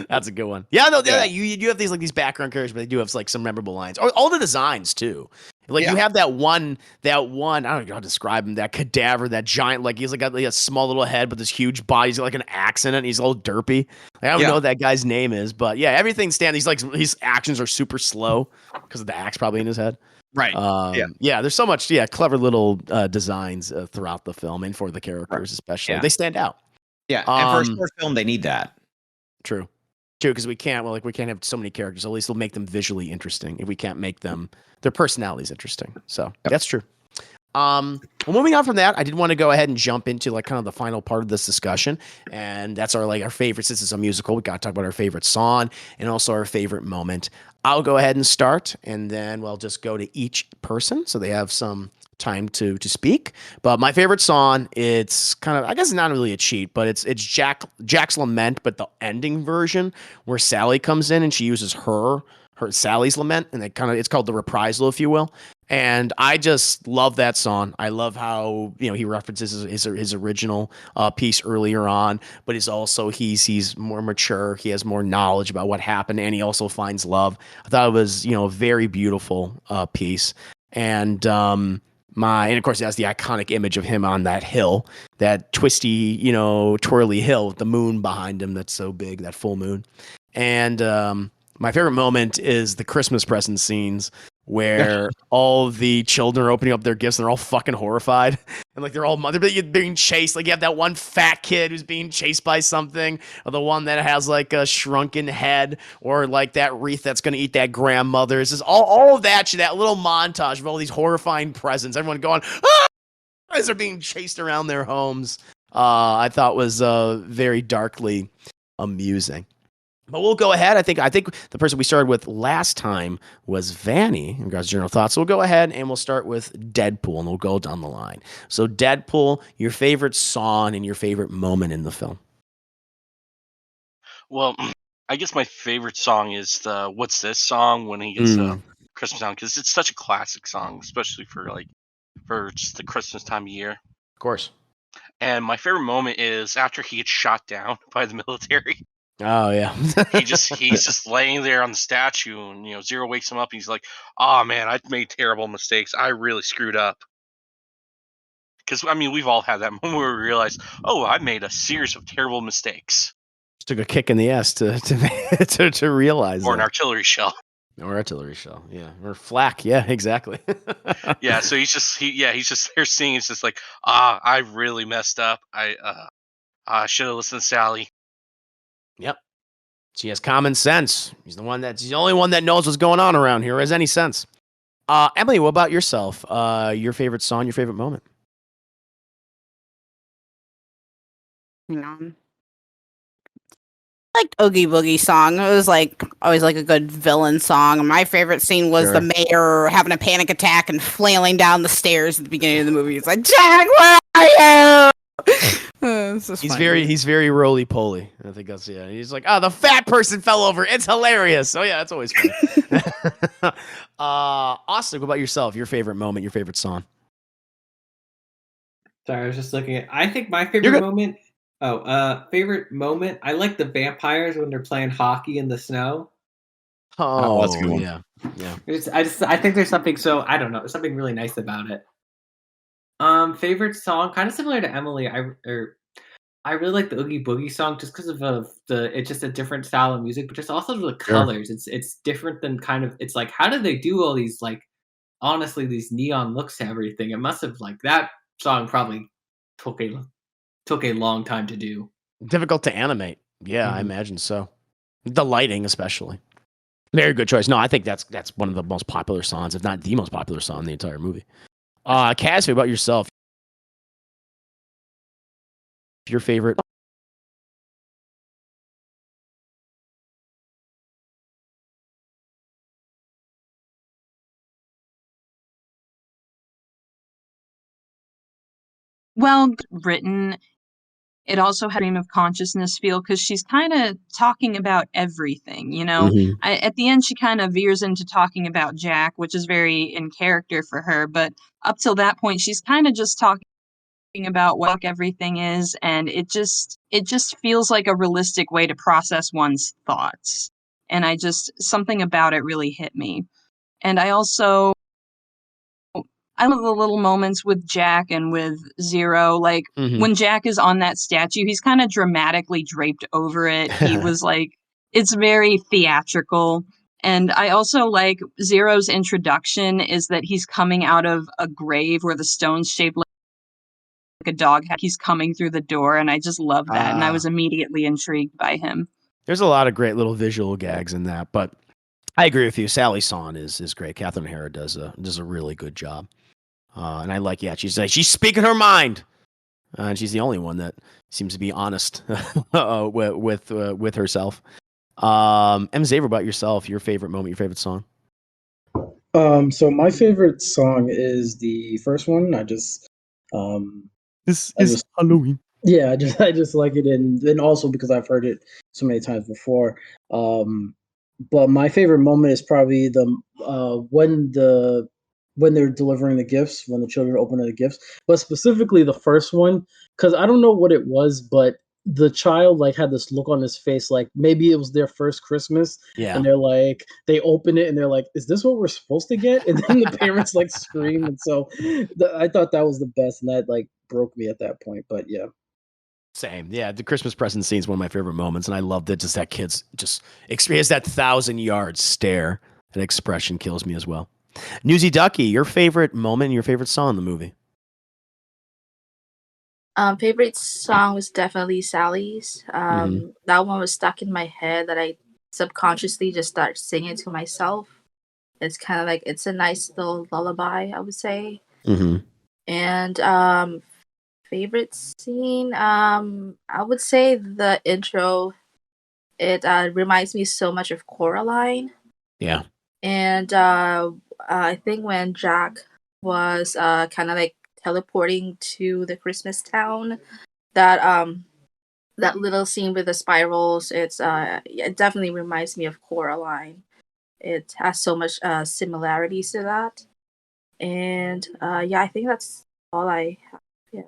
S1: That's a good one. Yeah, no, you have these background characters, but they do have like some memorable lines. All the designs too. Like you have that one. I don't know how to describe him. That cadaver, that giant. Like he's like got a small little head, but this huge body. He's got like an axe in it. And he's all derpy. Like, I don't know what that guy's name is, but yeah, everything stands. His actions are super slow because of the axe probably in his head.
S2: Right.
S1: Yeah. There's so much. Clever little designs throughout the film and for the characters especially. They stand out.
S2: Yeah, and for a short film, they need that.
S1: True, because we can't have so many characters. At least we'll make them visually interesting if we can't make them their personalities interesting. So that's true. Well, moving on from that, I did want to go ahead and jump into like kind of the final part of this discussion, and that's our favorite. Since it's a musical, we got to talk about our favorite song and also our favorite moment. I'll go ahead and start, and then we'll just go to each person so they have some time to speak. But my favorite song, it's kind of, I guess, not really a cheat, but it's Jack's Lament, but the ending version where Sally comes in and she uses her Sally's Lament, and it's called the reprisal, if you will. And I just love that song. I love how he references his original piece earlier on, but he's more mature. He has more knowledge about what happened, and he also finds love. I thought it was a very beautiful piece, and of course it has the iconic image of him on that hill, that twisty twirly hill with the moon behind him that's so big, that full moon. And my favorite moment is the Christmas present scenes where all the children are opening up their gifts and they're all fucking horrified. And like they're being chased. Like you have that one fat kid who's being chased by something, or the one that has like a shrunken head, or like that wreath that's going to eat that grandmother. It's just all of that little montage of all these horrifying presents. Everyone going, ah! As they're being chased around their homes. I thought was very darkly amusing. But we'll go ahead. I think the person we started with last time was Vanny in regards to general thoughts. So we'll go ahead and we'll start with Deadpool, and we'll go down the line. So Deadpool, your favorite song and your favorite moment in the film.
S8: Well, I guess my favorite song is the "What's This" song when he gets Christmastown, because it's such a classic song, especially for just the Christmas time of year.
S1: Of course.
S8: And my favorite moment is after he gets shot down by the military.
S1: Oh yeah.
S8: He's just laying there on the statue, and Zero wakes him up, and he's like, "Oh man, I've made terrible mistakes. I really screwed up." Because we've all had that moment where we realize, "Oh, I made a series of terrible mistakes."
S1: Just took a kick in the ass to realize.
S8: Or an artillery shell.
S1: Or artillery shell, yeah, or flak, yeah, exactly.
S8: Yeah, so he's just there seeing. It's just like, I really messed up. I should have listened to Sally.
S1: Yep, she has common sense. She's the only one that knows what's going on around here, or has any sense. Emily, what about yourself? Your favorite song, your favorite moment?
S7: Like Oogie Boogie song. It was like always like a good villain song. My favorite scene was the mayor having a panic attack and flailing down the stairs at the beginning of the movie. It's like, Jack, where are you?
S1: He's very roly poly. I think that's He's like, the fat person fell over. It's hilarious. Oh yeah, that's always fun. Austin, what about yourself? Your favorite moment, your favorite song?
S6: Sorry, I was just looking at. I think my favorite moment. Favorite moment. I like the vampires when they're playing hockey in the snow.
S1: Oh, that's a good one. Yeah.
S6: I think there's something. So I don't know. There's something really nice about it. Favorite song, kind of similar to Emily. I really like the Oogie Boogie song just because of it's just a different style of music, but just also the colors. It's different than it's like, how did they do all these honestly these neon looks to everything? It must have that song probably took a long time to do.
S1: Difficult to animate. Yeah, I imagine so. The lighting, especially. Very good choice. No, I think that's one of the most popular songs, if not the most popular song in the entire movie. Cass, what about yourself? Your favorite?
S5: Well written. It also had a stream of consciousness feel because she's kind of talking about everything, at the end, she kind of veers into talking about Jack, which is very in character for her. But up till that point, she's kind of just talking about what everything is. And it just feels like a realistic way to process one's thoughts. And something about it really hit me. And I love the little moments with Jack and with Zero. Like when Jack is on that statue, he's kind of dramatically draped over it. He was it's very theatrical. And I also like Zero's introduction is that he's coming out of a grave where the stone's shaped like a dog. He's coming through the door, and I just love that. And I was immediately intrigued by him. There's
S1: a lot of great little visual gags in that, but I agree with you. Sally Song is great. Catherine O'Hara does a really good job. And I like, she's speaking her mind, and she's the only one that seems to be honest with herself. M. Xavier, about yourself, your favorite moment, your favorite song.
S4: So my favorite song is the first one.
S1: This is Halloween.
S4: Yeah, I just like it, and also because I've heard it so many times before. But my favorite moment is probably when they're delivering the gifts, when the children open the gifts, but specifically the first one, because I don't know what it was, but the child had this look on his face, like maybe it was their first Christmas, and they open it and they're like, "Is this what we're supposed to get?" And then the parents scream, and so I thought that was the best, and that broke me at that point. But yeah.
S1: Same. Yeah, the Christmas present scene is one of my favorite moments, and I love that that kid's just experience that 1,000-yard stare. That expression kills me as well. Newsy Ducky, your favorite moment, your favorite song in the movie?
S3: Favorite song was definitely Sally's. That one was stuck in my head that I subconsciously just start singing to myself. It's kind of it's a nice little lullaby, I would say. And favorite scene, I would say the intro. It reminds me so much of Coraline.
S1: Yeah.
S3: And I think when Jack was kind of teleporting to the Christmastown, that little scene with the spirals, it definitely reminds me of Coraline. It has so much similarities to that. And I think that's all I have. Yeah.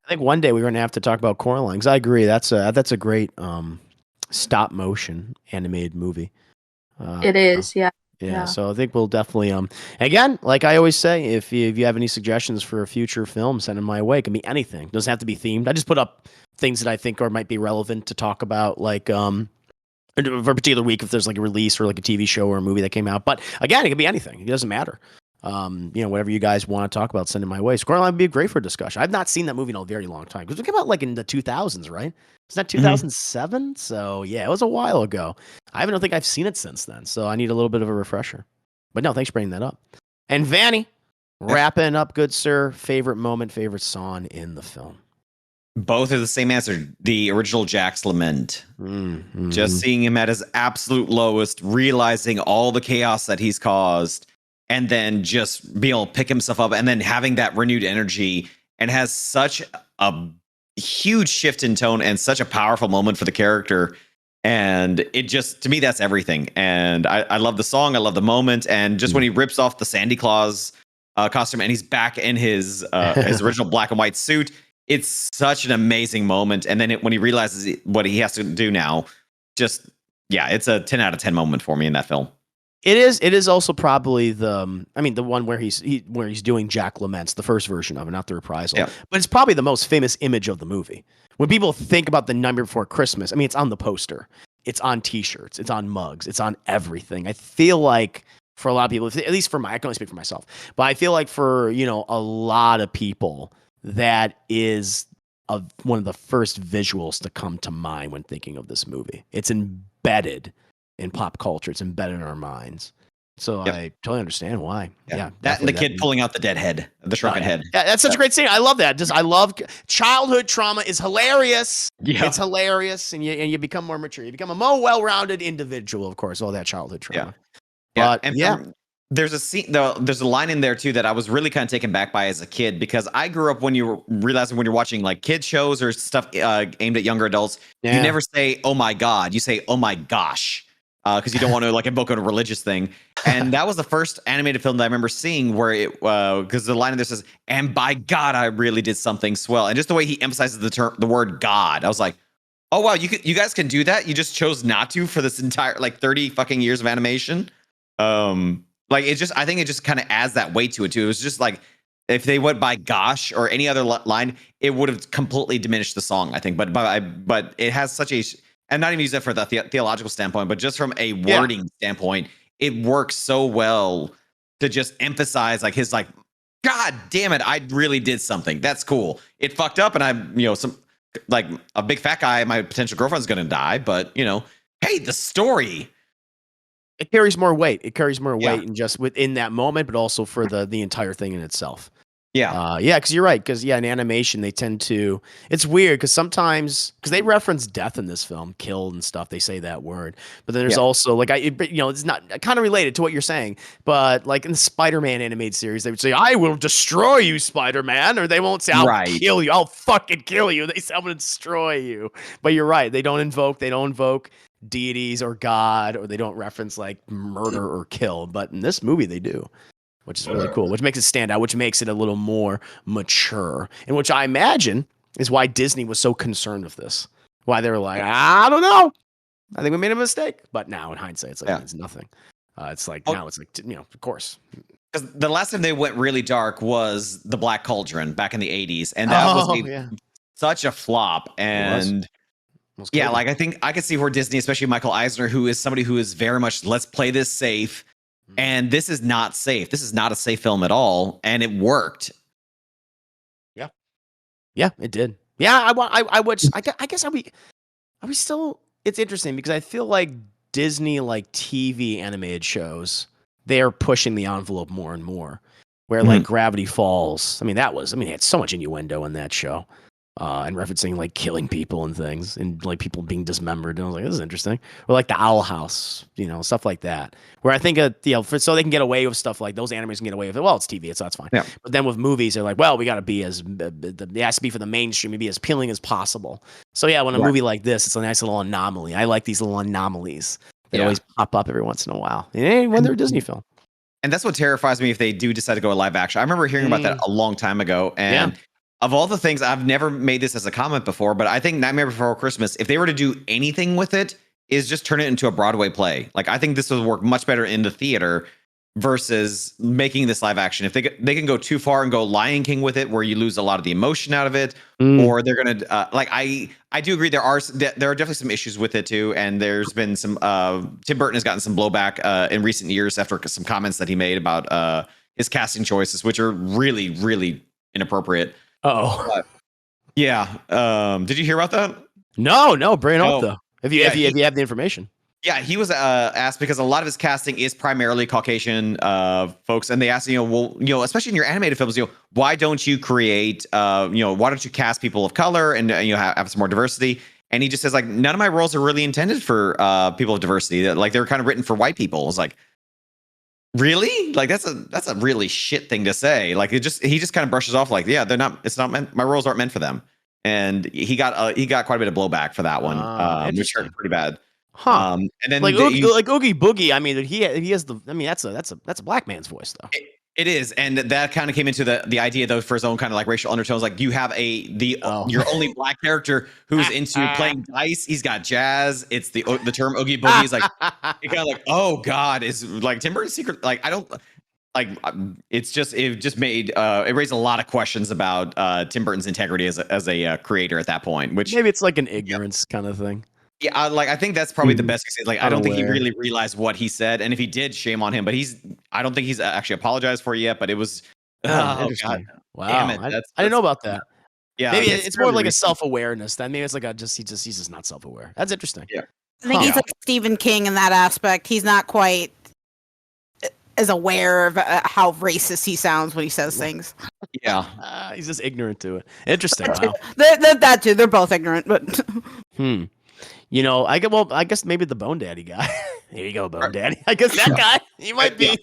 S1: I think one day we're going to have to talk about Coraline, because I agree that's a great stop motion animated movie.
S3: It is, yeah.
S1: Yeah, so I think we'll definitely again, like I always say, if you have any suggestions for a future film, send them my way. It can be anything. It doesn't have to be themed. I just put up things that I think might be relevant to talk about, like for a particular week, if there's like a release or like a TV show or a movie that came out. But again, it can be anything. It doesn't matter. Whatever you guys want to talk about, send it my way. Coraline would be great for a discussion. I've not seen that movie in a very long time, because it came out like in the 2000s, right? Is that 2007? So yeah, it was a while ago. I don't think I've seen it since then, so I need a little bit of a refresher. But no, thanks for bringing that up. And Vanny, wrapping up, good sir. Favorite moment, favorite song in the film?
S2: Both are the same answer. The original Jack's Lament. Just seeing him at his absolute lowest, realizing all the chaos that he's caused, and then just being able to pick himself up, and then having that renewed energy, and has such a huge shift in tone and such a powerful moment for the character. And it just, to me, that's everything. And I love the song. I love the moment. And just when he rips off the Santa Claus costume and he's back in his original black and white suit, it's such an amazing moment. And then when he realizes what he has to do now, just, yeah, it's a 10 out of 10 moment for me in that film.
S1: It is also probably the one where he's doing Jack Laments, the first version of it, not the reprisal.
S2: Yeah.
S1: But it's probably the most famous image of the movie. When people think about The Nightmare Before Christmas, I mean, it's on the poster, it's on T-shirts, it's on mugs, it's on everything. I feel like for a lot of people, at least for I can only speak for myself, but I feel like for a lot of people, that is one of the first visuals to come to mind when thinking of this movie. It's embedded in pop culture. It's embedded in our minds. So I totally understand why. Yeah.
S2: That and the kid pulling out the dead head, the shrunken head.
S1: Yeah, that's such a great scene. I love that. I love childhood trauma is hilarious.
S2: Yeah.
S1: It's hilarious. And you become more mature. You become a more well-rounded individual, of course, all that childhood trauma.
S2: Yeah. There's a scene, there's a line in there too that I was really kind of taken back by as a kid, because I grew up when you're watching like kid shows or stuff aimed at younger adults, you never say, "Oh my God," you say, "Oh my gosh." Because you don't want to like invoke a religious thing. And that was the first animated film that I remember seeing where because the line in there says, "And by God, I really did something swell." And just the way he emphasizes the word God, I was like, oh wow, you guys can do that. You just chose not to for this entire like 30 fucking years of animation. Like I think it just kind of adds that weight to it too. It was just like, if they went by gosh or any other line, it would have completely diminished the song, I think. But it has such a, and not even use that for the theological standpoint, but just from a wording standpoint, it works so well to just emphasize like his like, God damn it, I really did something. That's cool. It fucked up, and I'm some like a big fat guy. My potential girlfriend's gonna die, but hey, the story.
S1: It carries more weight. It carries more weight, and just within that moment, but also for the entire thing in itself.
S2: Yeah.
S1: Because you're right. Because in animation, they tend to, it's weird because sometimes, because they reference death in this film, killed and stuff, they say that word. But then there's also like, it's not kind of related to what you're saying, but like in the Spider-Man animated series, they would say, "I will destroy you, Spider-Man," or they won't say, "I'll kill you. I'll fucking kill you." They say, "I'm going to destroy you." But you're right. They don't invoke deities or God, or they don't reference like murder or kill. But in this movie, they do, which is really cool, which makes it stand out, which makes it a little more mature, and which I imagine is why Disney was so concerned with this. Why they were like, I don't know, I think we made a mistake. But now in hindsight, it's like, it's nothing. It's like, now it's like, of course.
S2: Because the last time they went really dark was The Black Cauldron back in the 80s. And that was such a flop. And like I think I could see where Disney, especially Michael Eisner, who is somebody who is very much, let's play this safe. And this is not safe. This is not a safe film at all. And it worked.
S1: Yeah, it did. Yeah, I guess are we still, it's interesting because I feel like Disney, like TV animated shows, they're pushing the envelope more and more. Where like Gravity Falls, it had so much innuendo in that show. And referencing like killing people and things, and like people being dismembered, and I was like, this is interesting. Or like the Owl House, stuff like that. Where I think so they can get away with stuff like those animators can get away with it. Well, it's TV, so that's fine. Yeah. But then with movies, they're like, well, we got to be it has to be for the mainstream, be as appealing as possible. So yeah, when a movie like this, it's a nice little anomaly. I like these little anomalies that always pop up every once in a while, when they're a Disney film.
S2: And that's what terrifies me if they do decide to go live action. I remember hearing about that a long time ago, and of all the things, I've never made this as a comment before, but I think Nightmare Before Christmas, if they were to do anything with it, is just turn it into a Broadway play. Like, I think this would work much better in the theater versus making this live action. If they can go too far and go Lion King with it, where you lose a lot of the emotion out of it, or they're gonna I do agree there are definitely some issues with it too, and there's been some Tim Burton has gotten some blowback in recent years after some comments that he made about his casting choices, which are really, really inappropriate. Yeah. Did you hear about that?
S1: No, bring it up though. If you have the information.
S2: Yeah, he was asked because a lot of his casting is primarily Caucasian folks, and they asked, especially in your animated films, why don't you create, why don't you cast people of color and have some more diversity? And he just says, like, none of my roles are really intended for people of diversity. Like, they're kind of written for white people. It's like, really? Like, that's a really shit thing to say. Like, he just kind of brushes off, like, yeah, they're not. It's not meant. My roles aren't meant for them. And he got quite a bit of blowback for that one, which hurt pretty bad.
S1: Huh?
S2: And then
S1: like Oogie Boogie. I mean, he has the. I mean, that's a black man's voice though.
S2: It is, and that kind of came into the idea though for his own kind of like racial undertones. Like, you have your only black character who's into playing dice. He's got jazz. It's the term Oogie Boogie is like it kind of like, oh God, is like Tim Burton's secret. Like, I don't like. It just made it raised a lot of questions about Tim Burton's integrity as a creator at that point. Which
S1: maybe it's like an ignorance kind of thing.
S2: Yeah, I think that's probably the best case. Like, I don't think he really realized what he said, and if he did, shame on him. But I don't think he's actually apologized for it yet. But it was, oh God,
S1: wow,
S2: damn it!
S1: I didn't know about that.
S2: Yeah,
S1: maybe it's more like a self-awareness. Then maybe it's like he's just not self-aware. That's interesting.
S2: Yeah,
S7: I think he's like Stephen King in that aspect. He's not quite as aware of how racist he sounds when he says things.
S2: Yeah,
S1: he's just ignorant to it. Interesting. Wow.
S7: That too. They're both ignorant, but.
S1: I guess maybe the Bone Daddy guy. Here you go, Bone Daddy. I guess that guy. He might be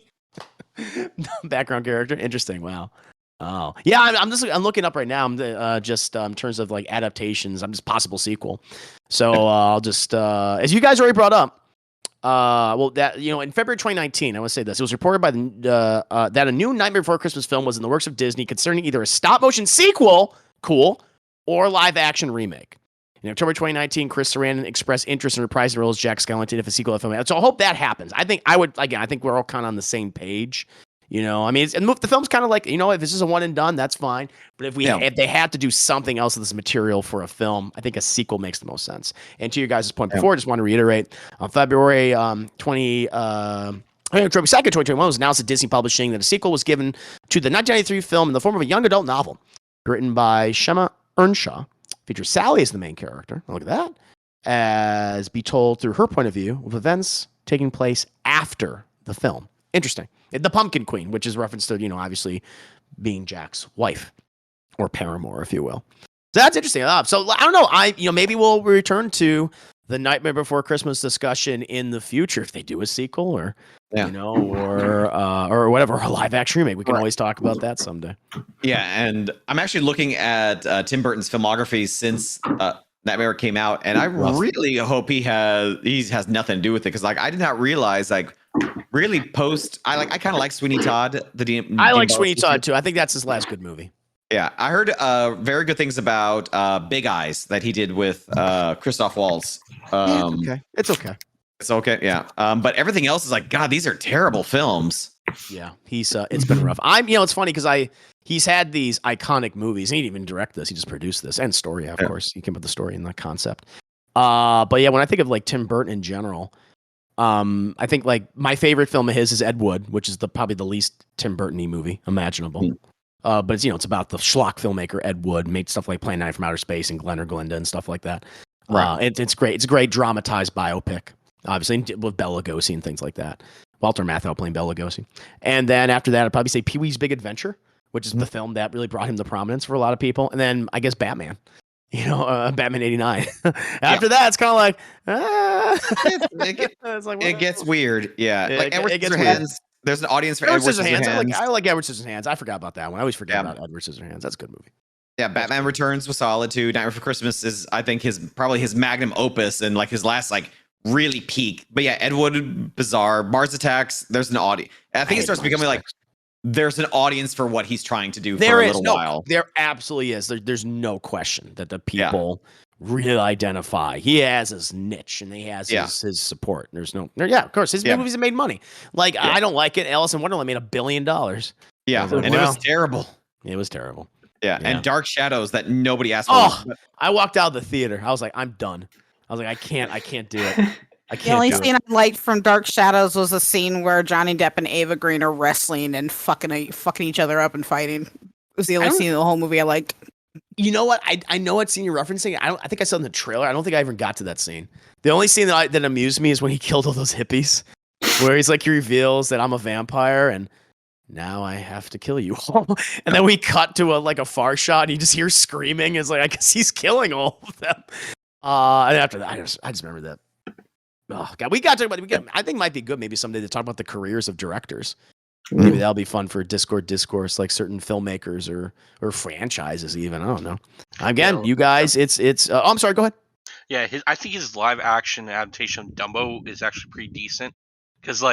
S1: background character. Interesting. Wow. Oh yeah. I'm looking up right now. I'm just in terms of like adaptations. I'm just possible sequel. So I'll just as you guys already brought up. In February 2019, I want to say this. It was reported by that a new Nightmare Before Christmas film was in the works of Disney concerning either a stop motion sequel, or live action remake. In October 2019, Chris Sarandon expressed interest in reprising the role as Jack Skellington if a sequel of the film. So I hope that happens. I think we're all kind of on the same page. I mean, the film's kind of like, if this is a one and done, that's fine. But if they had to do something else with this material for a film, I think a sequel makes the most sense. And to your guys' point before, I just want to reiterate, on February 2nd, 2021, it was announced at Disney Publishing that a sequel was given to the 1993 film in the form of a young adult novel written by Shema Earnshaw. Features Sally as the main character. Look at that. As be told through her point of view of events taking place after the film. Interesting. The Pumpkin Queen, which is reference to, obviously being Jack's wife or paramour, if you will. So that's interesting. So I don't know. Maybe we'll return to the Nightmare Before Christmas discussion in the future if they do a sequel or whatever, a live action remake. We can always talk about that someday.
S2: Yeah, and I'm actually looking at Tim Burton's filmography since Nightmare came out, and I really hope he has nothing to do with it, because I did not realize really I kind of like Sweeney Todd.
S1: I like Sweeney Todd too. I think that's his last good movie.
S2: Yeah, I heard very good things about Big Eyes that he did with Christoph Waltz.
S1: It's okay.
S2: It's okay, yeah. But everything else is like, God, these are terrible films.
S1: Yeah, he's it's been rough. It's funny because he's had these iconic movies. He didn't even direct this; he just produced this and story. Of course, he came up with the story and the concept. But yeah, when I think of like Tim Burton in general, I think like my favorite film of his is Ed Wood, which is probably the least Tim Burton-y movie imaginable. But it's about the schlock filmmaker Ed Wood, made stuff like Plan 9 from Outer Space and Glen or Glinda and stuff like that. It's great. It's a great dramatized biopic, obviously, with Bela Lugosi and things like that. Walter Matthau playing Bela Lugosi. And then after that, I'd probably say Pee-wee's Big Adventure, which is the film that really brought him to prominence for a lot of people. And then I guess Batman. Batman 89. After that, it's kind of like,
S2: it gets weird. Yeah. Like Edward Scissorhands. There's an audience for Edward Scissorhands.
S1: I like Edward Scissorhands. I forgot about that one. I always forget about Edward Scissorhands. That's a good movie.
S2: Yeah, Batman Returns was solid too. Nightmare Before Christmas is, I think, probably his magnum opus and like his last really peak. But yeah, Ed Wood, bizarre. Mars Attacks. There's an audience. I think it starts becoming like there's an audience for what he's trying to do
S1: There
S2: for a
S1: is
S2: little while.
S1: There absolutely is. There's no question that the people really identify. He has his niche and he has his support. There's no, of course, his movies have made money. Like I don't like it. Alice in Wonderland made $1 billion.
S2: Yeah,
S1: Like,
S2: and it was terrible.
S1: It was terrible.
S2: Yeah, and Dark Shadows that nobody asked for.
S1: Oh, I walked out of the theater. I was like, I'm done. I was like, I can't do it. I can't.
S7: The only scene I liked from Dark Shadows was a scene where Johnny Depp and Ava Green are wrestling and fucking each other up and fighting. It was the only scene in the whole movie I liked.
S1: You know what? I know what scene you're referencing. I think I saw it in the trailer. I don't think I even got to that scene. The only scene that amused me is when he killed all those hippies, where he's like, he reveals that I'm a vampire and now I have to kill you all. And then we cut to a far shot and you just hear screaming. It's like, I guess he's killing all of them. And after that, I just remember that. Oh God, we got to talk about. I think it might be good maybe someday to talk about the careers of directors. Maybe that'll be fun for Discourse, like certain filmmakers or franchises even. I don't know. Again, you guys, it's. I'm sorry. Go ahead.
S8: Yeah, I think his live action adaptation of Dumbo is actually pretty decent because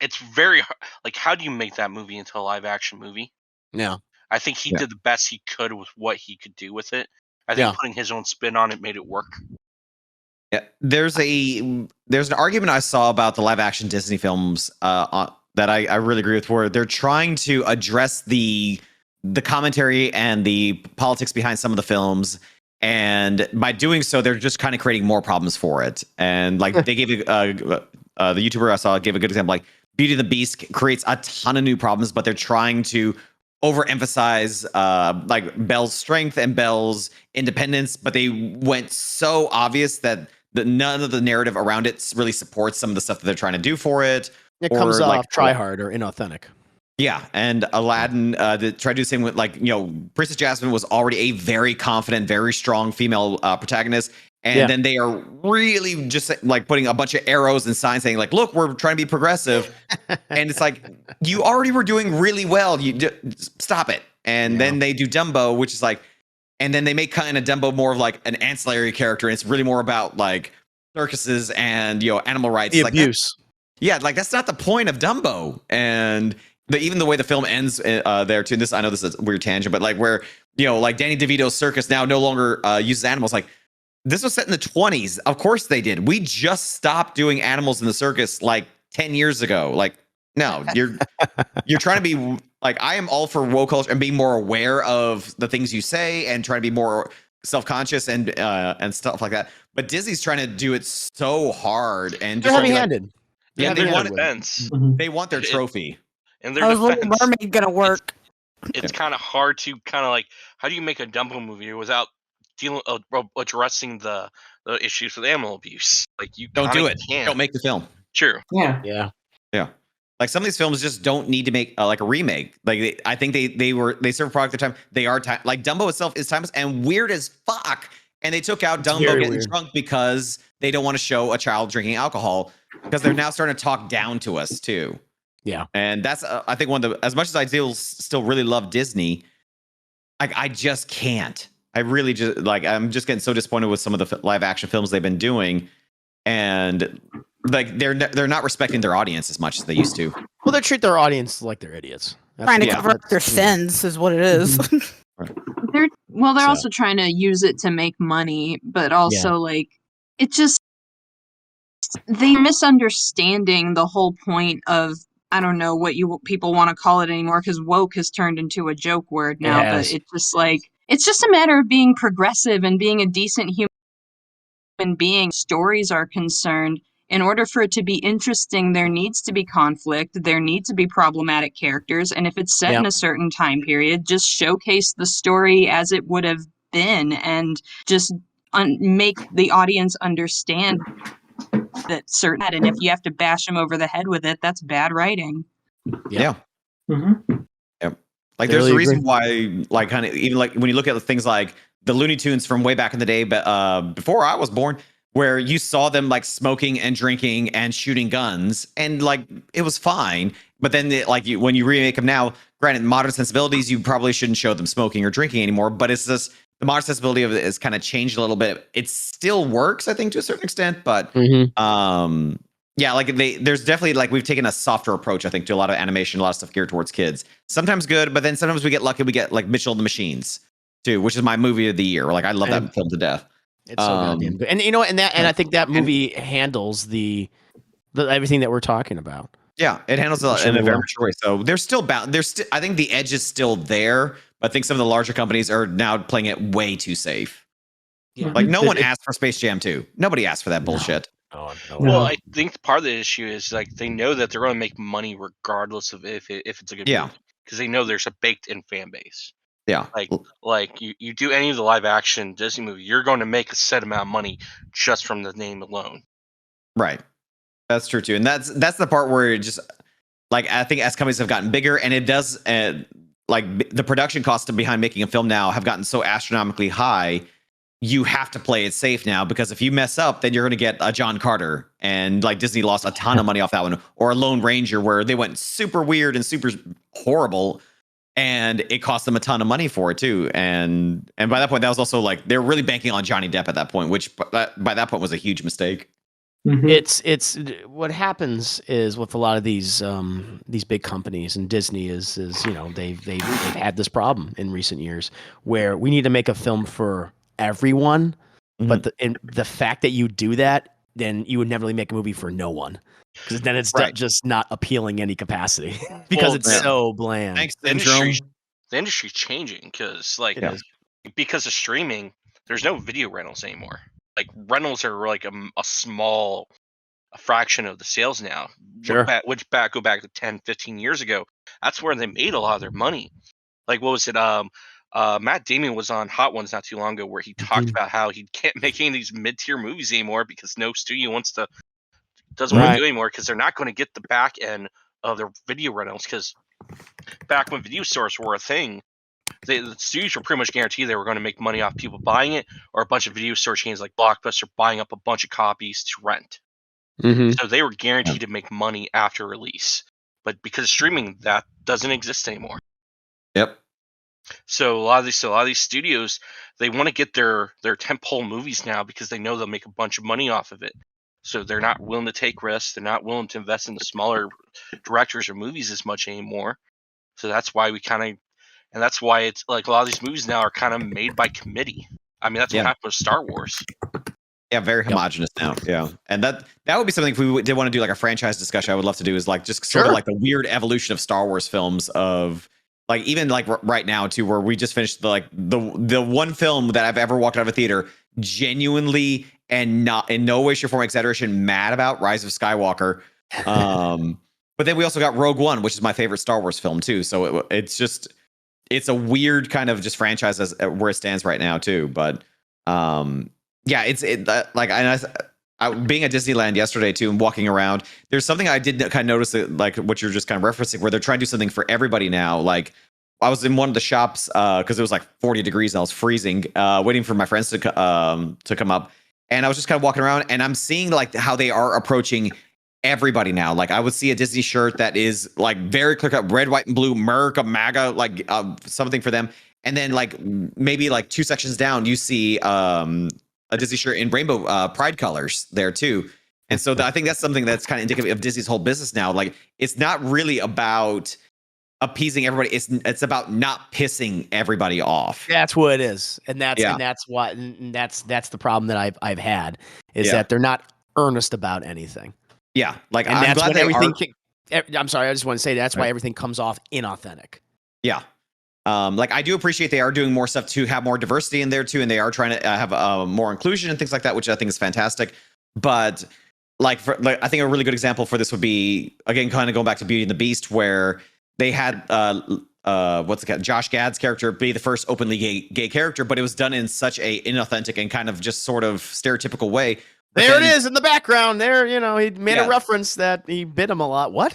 S8: it's very hard. Like, how do you make that movie into a live action movie?
S1: Yeah,
S8: I think he did the best he could with what he could do with it. I think putting his own spin on it made it work.
S2: Yeah, there's an argument I saw about the live action Disney films that I really agree with, where they're trying to address the commentary and the politics behind some of the films, and by doing so, they're just kind of creating more problems for it. And like they gave the YouTuber I saw gave a good example, like Beauty and the Beast creates a ton of new problems, but they're trying to overemphasize like Belle's strength and Belle's independence, but they went so obvious that none of the narrative around it really supports some of the stuff that they're trying to do for it.
S1: It comes off try hard or inauthentic.
S2: Yeah, and Aladdin tried to do the same with Princess Jasmine was already a very confident, very strong female protagonist, and then they are really just like putting a bunch of arrows and signs saying like, "Look, we're trying to be progressive," and it's like you already were doing really well. You stop it, and then they do Dumbo, which is like. And then they make kind of Dumbo more of like an ancillary character. And it's really more about like circuses and, animal rights.
S1: The
S2: like
S1: abuse.
S2: Like that's not the point of Dumbo. And even the way the film ends there too. I know this is a weird tangent, but like where, like Danny DeVito's circus now no longer uses animals. Like this was set in the 20s. Of course they did. We just stopped doing animals in the circus like 10 years ago. Like, no, you're trying to be like, I am all for woke culture and being more aware of the things you say and trying to be more self-conscious and stuff like that. But Disney's trying to do it so hard and
S1: they're heavy-handed.
S2: They want their trophy.
S8: And their
S7: How's Little Mermaid gonna work?
S8: It's kind of hard to like, how do you make a Dumbo movie without addressing the issues with animal abuse? Like you
S2: don't do it.
S8: Can't.
S2: Don't make the film.
S8: True.
S4: Yeah.
S2: Like some of these films just don't need to make like a remake. Like I think they serve a product at the time. They are like Dumbo itself is timeless and weird as fuck. And they took out Dumbo getting drunk because they don't want to show a child drinking alcohol because they're now starting to talk down to us too.
S1: Yeah,
S2: and that's I think one of the, as much as I still really love Disney, I just can't. I really just like I'm just getting so disappointed with some of the live action films they've been doing, and. Like they're not respecting their audience as much as they used to.
S1: Well, they treat their audience like they're idiots.
S7: Trying to cover up their sins is what it is.
S5: They're also trying to use it to make money, but also like it just they're misunderstanding the whole point of I don't know what people want to call it anymore because woke has turned into a joke word now. But it's just like it's just a matter of being progressive and being a decent human being. Stories are concerned. In order for it to be interesting, there needs to be conflict. There need to be problematic characters. And if it's set in a certain time period, just showcase the story as it would have been and just make the audience understand that certain. And if you have to bash them over the head with it, that's bad writing.
S2: Yeah.
S4: Mm-hmm.
S2: Yeah. Like there's a reason why, like kind of even like when you look at the things like the Looney Tunes from way back in the day, but before I was born, where you saw them like smoking and drinking and shooting guns, and like it was fine. But then, when you remake them now, granted, modern sensibilities, you probably shouldn't show them smoking or drinking anymore. But it's just the modern sensibility of it has kind of changed a little bit. It still works, I think, to a certain extent. But Yeah, like there's definitely like we've taken a softer approach, I think, to a lot of animation, a lot of stuff geared towards kids. Sometimes good, but then sometimes we get lucky. We get like Mitchell and the Machines too, which is my movie of the year. Like I love that film to death.
S1: It's so goddamn good. And I think that movie handles the everything that we're talking about.
S2: Yeah, it handles it in a very mature way. So they're still bound. I think the edge is still there, but I think some of the larger companies are now playing it way too safe.
S1: Yeah.
S2: Like no one asked for Space Jam 2. Nobody asked for that bullshit.
S1: No.
S8: Well, I think part of the issue is like they know that they're going to make money regardless of if it's a good movie, because they know there's a baked-in fan base.
S2: Yeah,
S8: like you do any of the live action Disney movie, you're going to make a set amount of money just from the name alone.
S2: Right. That's true too, and that's the part where it just like I think as companies have gotten bigger, and it does like the production costs behind making a film now have gotten so astronomically high. You have to play it safe now, because if you mess up, then you're going to get a John Carter, and like Disney lost a ton of money off that one, or a Lone Ranger where they went super weird and super horrible. And it cost them a ton of money for it too, and by that point, that was also like they're really banking on Johnny Depp at that point, which by that point was a huge mistake.
S1: Mm-hmm. It's what happens is with a lot of these big companies, and Disney is they've had this problem in recent years where we need to make a film for everyone, but the fact that you do that, then you would never really make a movie for no one. Because then it's just not appealing any capacity because it's so bland.
S8: Thanks, the industry's changing because of streaming. There's no video rentals anymore. Like rentals are like a small fraction of the sales now.
S1: Sure.
S8: Go back to 10, 15 years ago. That's where they made a lot of their money. Like what was it? Matt Damon was on Hot Ones not too long ago where he talked about how he can't make any of these mid-tier movies anymore because no studio doesn't want to do anymore because they're not going to get the back end of their video rentals. Because back when video stores were a thing, the studios were pretty much guaranteed they were going to make money off people buying it, or a bunch of video store chains like Blockbuster buying up a bunch of copies to rent. Mm-hmm. So they were guaranteed to make money after release. But because of streaming, that doesn't exist anymore.
S2: Yep.
S8: So a lot of these studios, they want to get their tentpole movies now because they know they'll make a bunch of money off of it. So they're not willing to take risks. They're not willing to invest in the smaller directors or movies as much anymore. So that's why that's why it's like a lot of these movies now are kind of made by committee. I mean, that's what happened with Star Wars.
S2: Yeah, very homogenous now. Yeah, and that would be something if we did want to do like a franchise discussion. I would love to do is like just sort of like the weird evolution of Star Wars films of like even like right now too, where we just finished the one film that I've ever walked out of a theater genuinely and not in no way, shape, or form, exaggeration, mad about Rise of Skywalker. But then we also got Rogue One, which is my favorite Star Wars film too. So it's a weird kind of just franchise as where it stands right now too. But yeah, being at Disneyland yesterday too and walking around, there's something I did kind of notice that, like what you're just kind of referencing, where they're trying to do something for everybody now. Like I was in one of the shops because it was like 40 degrees and I was freezing, waiting for my friends to come up, and I was just kind of walking around and I'm seeing like how they are approaching everybody now. Like I would see a Disney shirt that is like very clear cut, red, white, and blue, America, MAGA, like something for them, and then like maybe like 2 sections down, you see a Disney shirt in rainbow pride colors there too. And so I think that's something that's kind of indicative of Disney's whole business now. Like it's not really about appeasing everybody. It's about not pissing everybody off.
S1: That's what it is. And that's the problem that I've had is that they're not earnest about anything.
S2: Yeah. Like
S1: and I'm glad everything I'm sorry, I just want to say that's why everything comes off inauthentic.
S2: Yeah. Like I do appreciate they are doing more stuff to have more diversity in there too, and they are trying to have more inclusion and things like that, which I think is fantastic. But I think a really good example for this would be, again, kind of going back to Beauty and the Beast, where they had Josh Gad's character be the first openly gay character, but it was done in such a inauthentic and kind of just sort of stereotypical way.
S1: There it is in the background. There, he made a reference that he bit him a lot. What?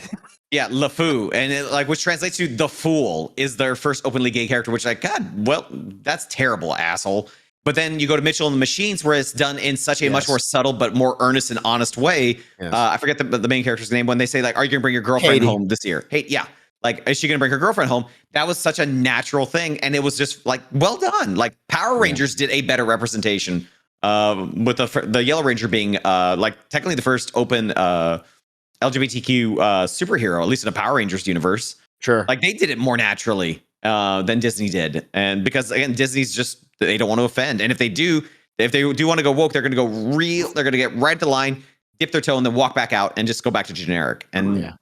S2: Yeah, LeFou, and which translates to the Fool is their first openly gay character, which that's terrible, asshole. But then you go to Mitchell and the Machines, where it's done in such a much more subtle but more earnest and honest way. Yes. I forget the main character's name when they say like, "Are you gonna bring your girlfriend home this year?" Hey, yeah, like is she gonna bring her girlfriend home? That was such a natural thing, and it was just like well done. Like Power Rangers did a better representation with the Yellow Ranger being like technically the first open LGBTQ superhero, at least in a Power Rangers universe.
S1: Sure.
S2: Like they did it more naturally than Disney did, and because again, Disney's just they don't want to offend, and if they do want to go woke, they're going to go real. They're going to get right at the line, dip their toe, and then walk back out and just go back to generic and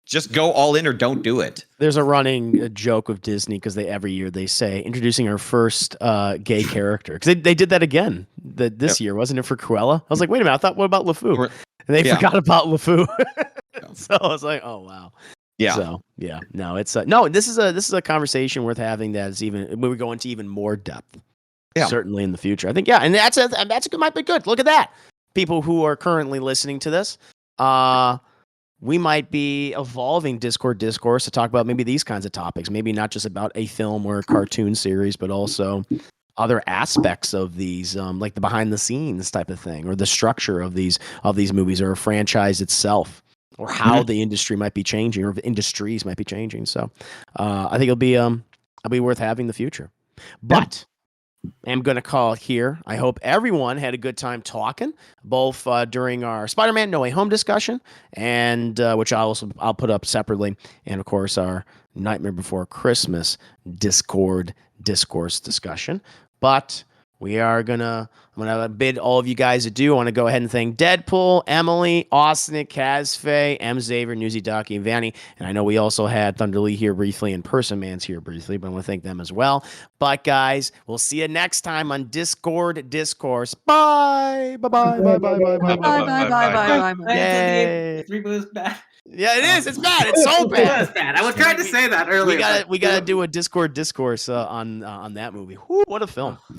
S2: just go all in or don't do it.
S1: There's a running joke of Disney because every year they say introducing our first gay character because they did that again this year, wasn't it, for Cruella? I was like, wait a minute, I thought what about LeFou? And they forgot about LeFou. So I was like, oh wow.
S2: Yeah.
S1: So no, it's no. This is a conversation worth having. That's even when we go into even more depth. Yeah. Certainly in the future, I think. Yeah, and that's might be good. Look at that. People who are currently listening to this, we might be evolving discourse to talk about maybe these kinds of topics. Maybe not just about a film or a cartoon series, but also other aspects of these, like the behind the scenes type of thing, or the structure of these movies, or a franchise itself, or how the industry might be changing, or industries might be changing. So, I think it'll be worth having in the future. But I'm going to call it here. I hope everyone had a good time talking, both during our Spider-Man No Way Home discussion, and which I'll put up separately, and of course our Nightmare Before Christmas Discourse discussion. But I'm gonna bid all of you guys adieu. I want to go ahead and thank Deadpool, Emily, Austin, Kazfay, M. Xavier, Newsy, Ducky, and Vanny. And I know we also had Thunderlee here briefly and Person Man's here briefly, but I want to thank them as well. But guys, we'll see you next time on Discourse. Bye.
S5: Bye.
S1: Yay.
S6: Reboot is bad.
S1: Yeah, it is. It's bad. It's so bad.
S6: It's bad. I was trying to say that earlier.
S1: We gotta do a Discourse on that movie. Whew, what a film.